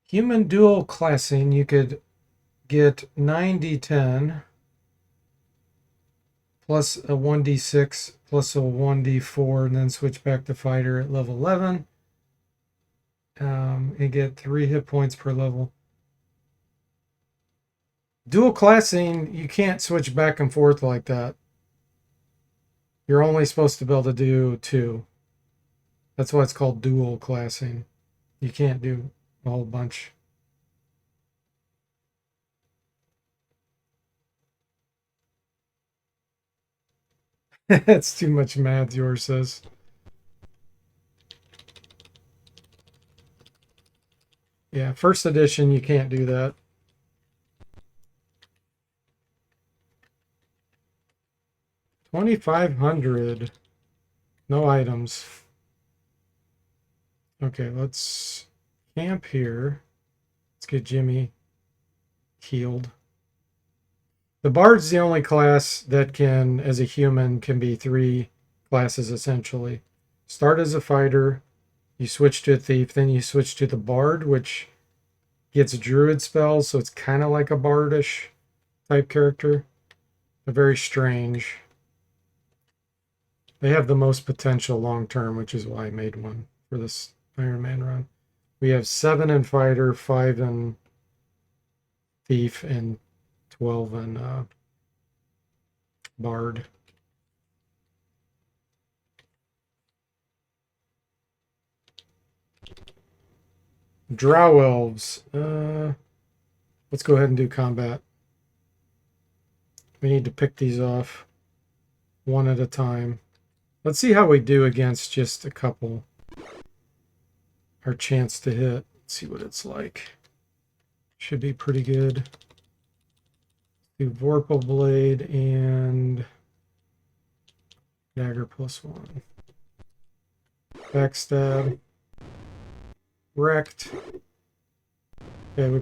Human dual classing, you could get 9d10 plus a 1d6 plus a 1d4 and then switch back to fighter at level 11 and get 3 hit points per level. Dual classing, you can't switch back and forth like that. You're only supposed to be able to do 2. That's why it's called dual classing. You can't do a whole bunch. That's too much math, yours says. Yeah, first edition, you can't do that. $2,500. No items. Okay, let's camp here. Let's get Jimmy healed. The Bard's the only class that can, as a human, can be 3 classes essentially. Start as a fighter, you switch to a thief, then you switch to the Bard, which gets druid spells, so it's kind of like a bardish type character. They're very strange. They have the most potential long term, which is why I made one for this Iron Man run. We have 7 in fighter, 5 in thief, and 12 in bard. Drow elves. Let's go ahead and do combat. We need to pick these off one at a time. Let's see how we do against just a couple. Our chance to hit. Let's see what it's like. Should be pretty good. Do Vorpal Blade and Dagger +1. Backstab. Wrecked. Okay, we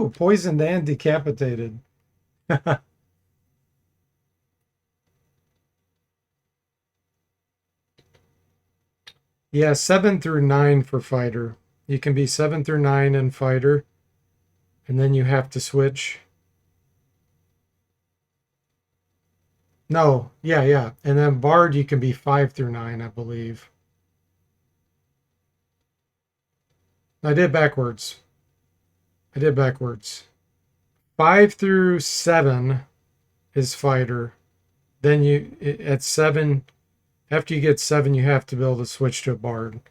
poisoned and decapitated. Yeah, 7 through 9 for fighter. You can be 7 through 9 in fighter, and then you have to switch No, yeah, yeah. And then Bard, you can be 5 through 9, I believe. I did backwards. I did backwards. 5 through 7 is fighter. Then at 7, after you get 7, you have to be able to switch to a Bard.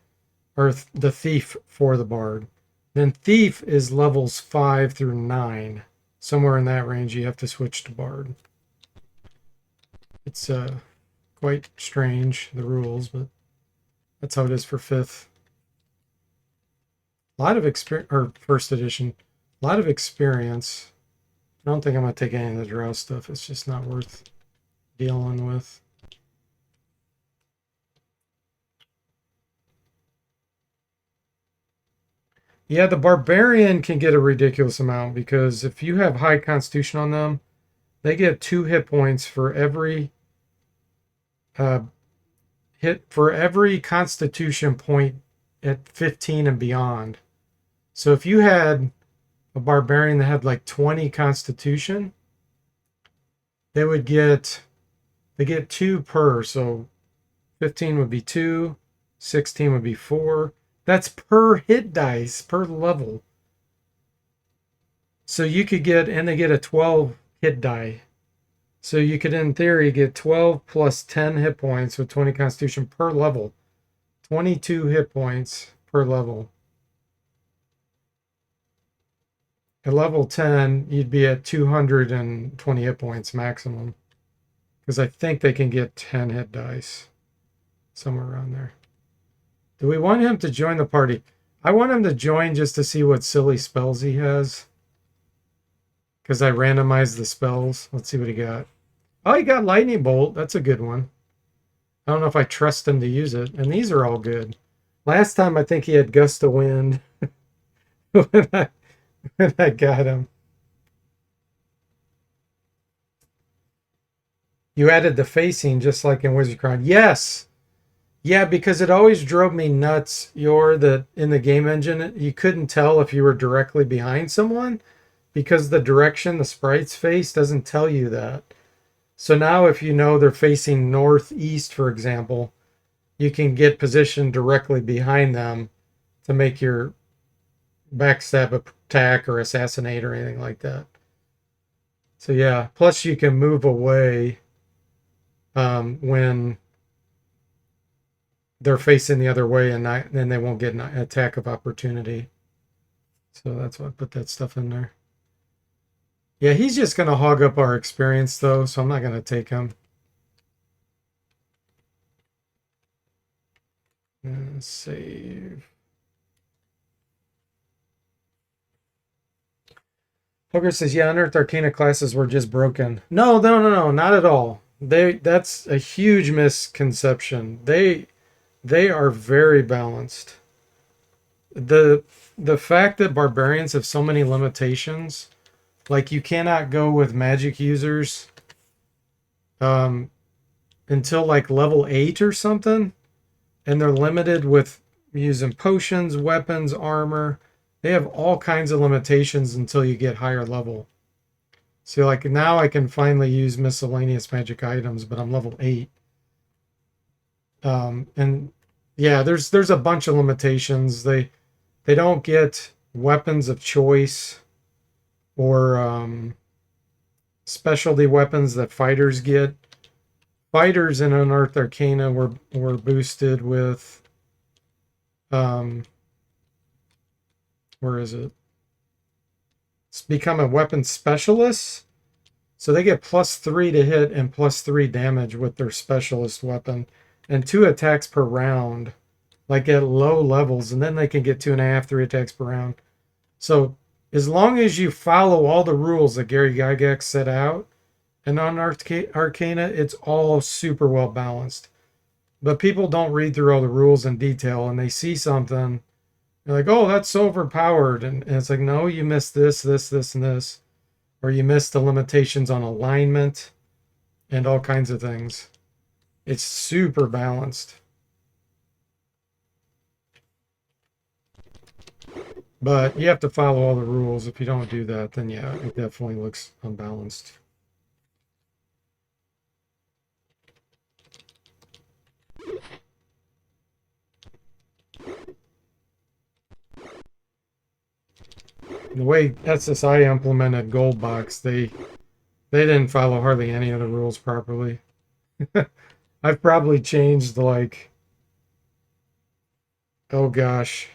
Or the thief for the Bard. Then thief is levels 5 through 9. Somewhere in that range, you have to switch to Bard. It's quite strange, the rules, but that's how it is for 5th. A lot of experience, or 1st edition, a lot of experience. I don't think I'm going to take any of the drow stuff. It's just not worth dealing with. Yeah, the barbarian can get a ridiculous amount because if you have high constitution on them, they get 2 hit points for every uh, constitution point at 15 and beyond. So if you had a barbarian that had like 20 constitution, they get 2 per. So 15 would be 2, 16 would be 4. That's per hit dice per level. So you could get, and they get a 12 hit die. So you could, in theory, get 12 plus 10 hit points with 20 constitution per level. 22 hit points per level. At level 10, you'd be at 220 hit points maximum. Because I think they can get 10 hit dice. Somewhere around there. Do we want him to join the party? I want him to join just to see what silly spells he has. Because I randomized the spells. Let's see what he got. Oh, he got Lightning Bolt. That's a good one. I don't know if I trust him to use it. And these are all good. Last time I think he had Gust of Wind when I got him. You added the facing just like in Wizard Crown. Yes. Yeah, because it always drove me nuts, that in the game engine, you couldn't tell if you were directly behind someone because the direction the sprites face doesn't tell you that. So now if you know they're facing northeast, for example, you can get positioned directly behind them to make your backstab attack or assassinate or anything like that. So yeah, plus you can move away when they're facing the other way, and then they won't get an attack of opportunity. So that's why I put that stuff in there. Yeah, he's just going to hog up our experience, though, so I'm not going to take him. Save. Hooker says, yeah, Unearthed Arcana classes were just broken. No, not at all. That's a huge misconception. They are very balanced. The fact that barbarians have so many limitations, like you cannot go with magic users until like level 8 or something, and they're limited with using potions, weapons, armor. They have all kinds of limitations until you get higher level. So like now I can finally use miscellaneous magic items, but I'm level 8. And yeah, there's a bunch of limitations. They don't get weapons of choice or specialty weapons that fighters get. Fighters in Unearthed Arcana were boosted with where is it? It's become a weapon specialist. So they get +3 to hit and +3 damage with their specialist weapon, and 2 attacks per round, like at low levels, and then they can get 2.5, 3 attacks per round. So as long as you follow all the rules that Gary Gygax set out, and on Arcana, it's all super well balanced. But people don't read through all the rules in detail, and they see something, they're like, "Oh, that's so overpowered," and it's like, "No, you missed this, this, this, and this." Or you miss the limitations on alignment and all kinds of things. It's super balanced. But you have to follow all the rules. If you don't do that, then yeah, it definitely looks unbalanced. The way SSI implemented Gold Box, they didn't follow hardly any of the rules properly. I've probably changed like, oh gosh,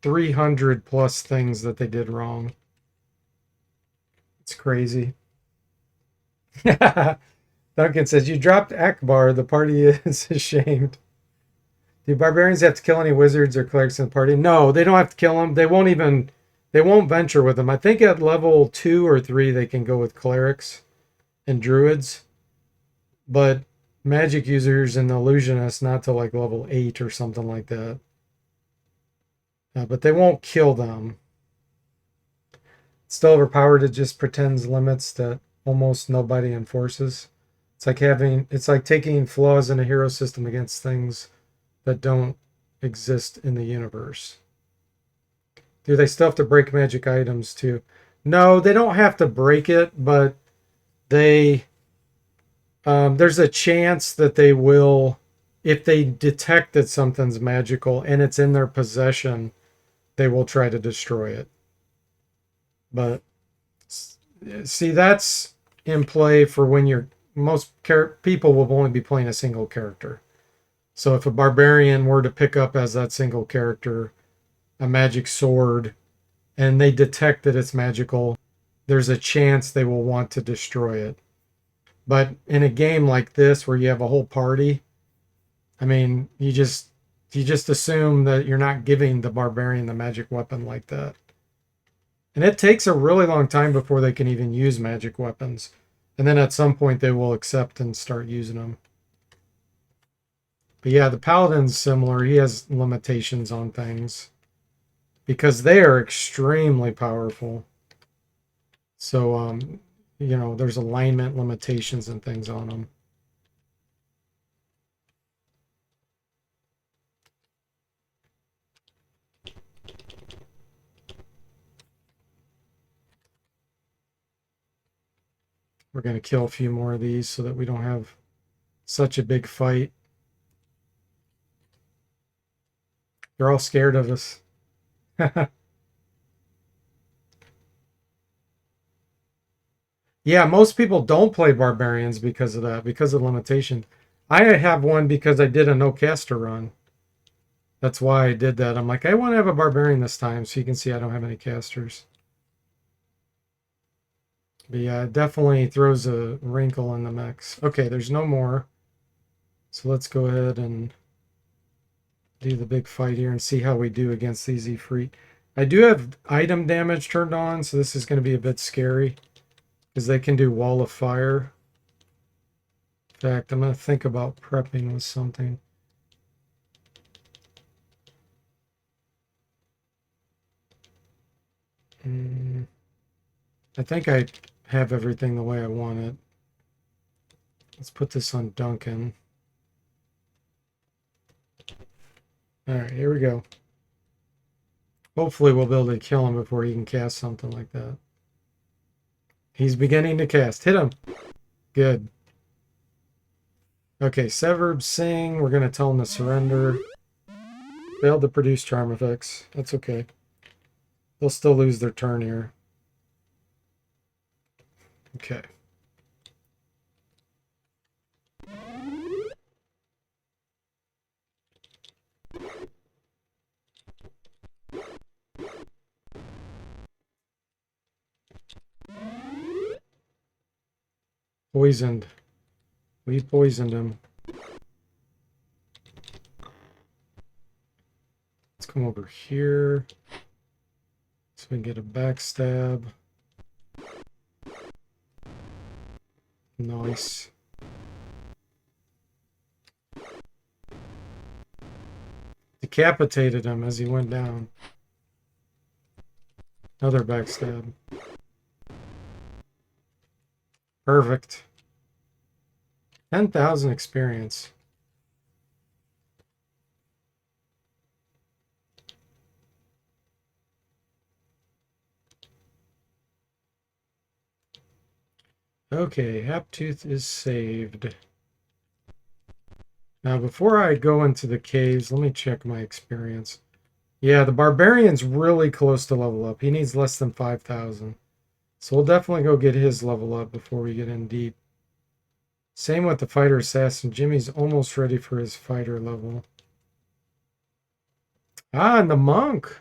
300 plus things that they did wrong. It's crazy. Duncan says, you dropped Akbar. The party is ashamed. Do barbarians have to kill any wizards or clerics in the party? No, they don't have to kill them. They won't venture with them. I think at level 2 or 3, they can go with clerics and druids. But magic users and illusionists, not to like level 8 or something like that. But they won't kill them. It's still overpowered. It just pretends limits that almost nobody enforces. It's like taking flaws in a hero system against things that don't exist in the universe. Do they still have to break magic items too? No, they don't have to break it, but they there's a chance that they will, if they detect that something's magical and it's in their possession, they will try to destroy it. But see, that's in play for when most people will only be playing a single character. So if a barbarian were to pick up as that single character a magic sword and they detect that it's magical, there's a chance they will want to destroy it. But in a game like this where you have a whole party, I mean, you just assume that you're not giving the barbarian the magic weapon like that. And it takes a really long time before they can even use magic weapons. And then at some point they will accept and start using them. But yeah, the paladin's similar. He has limitations on things because they are extremely powerful. So, there's alignment limitations and things on them. We're going to kill a few more of these so that we don't have such a big fight. They're all scared of us. Yeah, most people don't play barbarians because of that, because of limitation. I have one because I did a no caster run. That's why I did that. I'm like, I want to have a barbarian this time, so you can see I don't have any casters. But yeah, it definitely throws a wrinkle in the mix. Okay, there's no more. So let's go ahead and do the big fight here and see how we do against these Ifrit. I do have item damage turned on, so this is going to be a bit scary because they can do wall of fire. In fact, I'm going to think about prepping with something. I think I have everything the way I want it. Let's put this on Duncan. All right, here we go. Hopefully we'll be able to kill him before he can cast something like that. He's beginning to cast. Hit him. Good. Okay, Severb Sing. We're going to tell him to surrender. Failed to produce charm effects. That's okay. They'll still lose their turn here. Okay. Poisoned. We poisoned him. Let's come over here so we can get a backstab. Nice. Decapitated him as he went down. Another backstab. Perfect. 10,000 experience. Okay, Haptooth is saved. Now, before I go into the caves, let me check my experience. Yeah, the barbarian's really close to level up. He needs less than 5,000. So we'll definitely go get his level up before we get in deep. Same with the fighter assassin. Jimmy's almost ready for his fighter level. Ah, and the monk.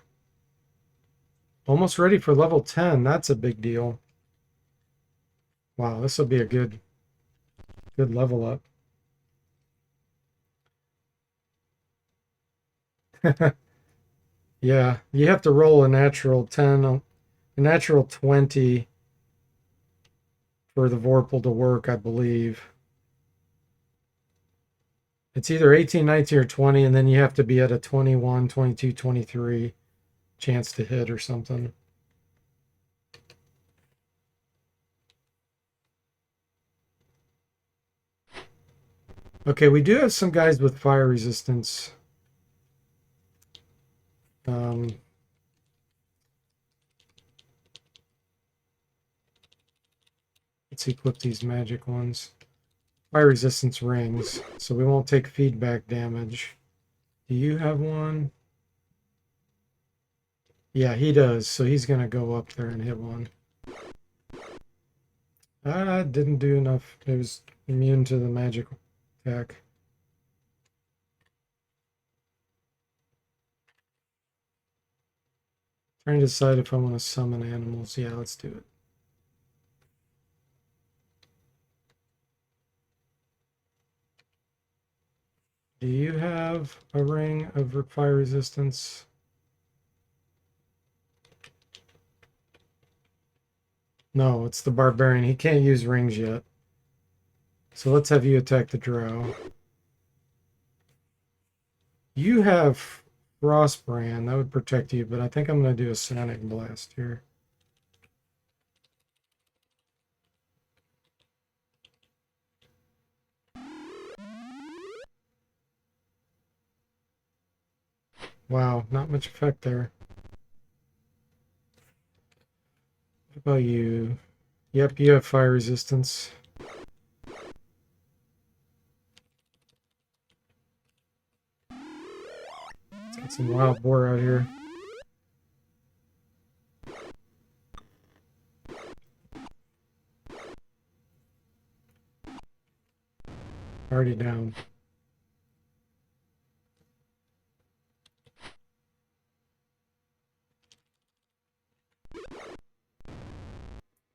Almost ready for level 10. That's a big deal. Wow, this will be a good level up. Yeah, you have to roll a natural 10, a natural 20 for the Vorpal to work, I believe. It's either 18, 19, or 20, and then you have to be at a 21, 22, 23 chance to hit or something. Okay, we do have some guys with fire resistance. Let's equip these magic ones. Fire resistance rings, so we won't take feedback damage. Do you have one? Yeah, he does, so he's going to go up there and hit one. Ah, didn't do enough. It was immune to the magic attack. Trying to decide if I want to summon animals. Yeah, let's do it. Do you have a ring of fire resistance? No, it's the barbarian. He can't use rings yet. So let's have you attack the drow. You have Frostbrand. That would protect you, but I think I'm going to do a Sonic Blast here. Wow, not much effect there. What about you? Yep, you have fire resistance. Let's get some wild boar out here. Already down.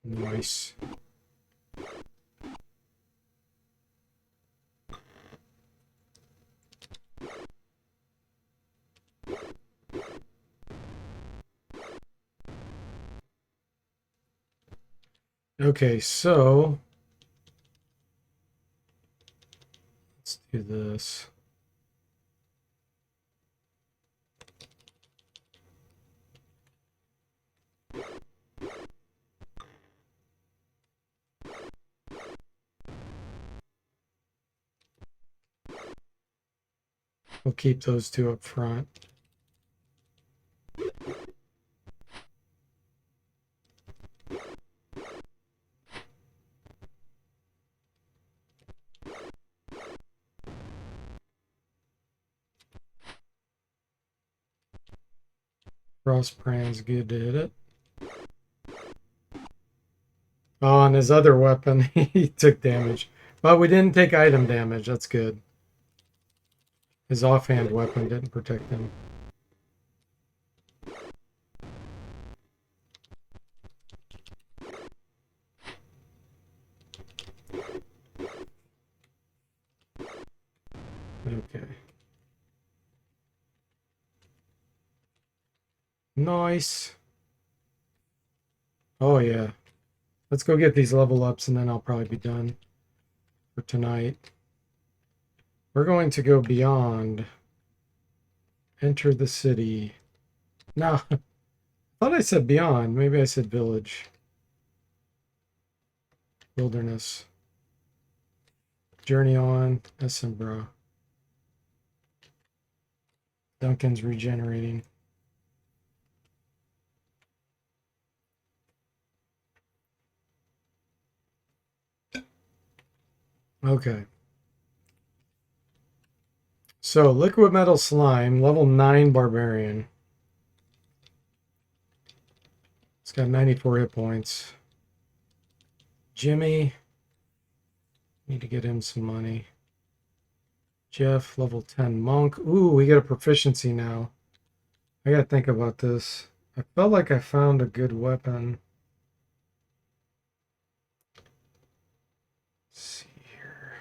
Nice. Okay, so let's do this. We'll keep those two up front. Frostbrand's good to hit it. Oh, and his other weapon, he took damage. But we didn't take item damage. That's good. His offhand weapon didn't protect him. Okay. Nice. Oh, yeah. Let's go get these level ups and then I'll probably be done for tonight. We're going to go beyond. Enter the city. No, I thought I said beyond. Maybe I said village. Wilderness. Journey on. Essenbra. Duncan's regenerating. Okay. So, liquid metal slime, level 9 barbarian. got 94 hit points. Jimmy, need to get him some money. Jeff, level 10 monk. Ooh, we get a proficiency now. I gotta think about this. I felt like I found a good weapon. Let's see here.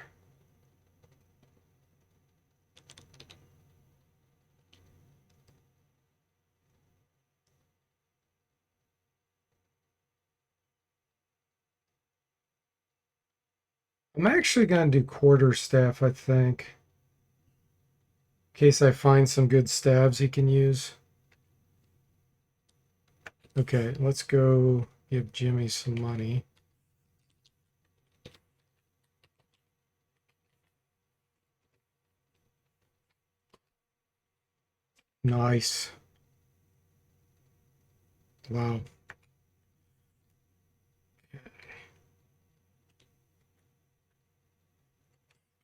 I'm actually gonna do quarterstaff, I think. In case I find some good stabs he can use. Okay, let's go give Jimmy some money. Nice. Wow.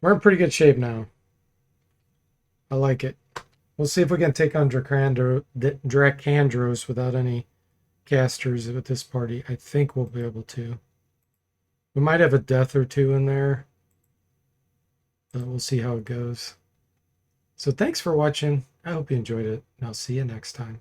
We're in pretty good shape now. I like it. We'll see if we can take on Dracandros without any casters with this party. I think we'll be able to. We might have a death or two in there. But we'll see how it goes. So thanks for watching. I hope you enjoyed it, and I'll see you next time.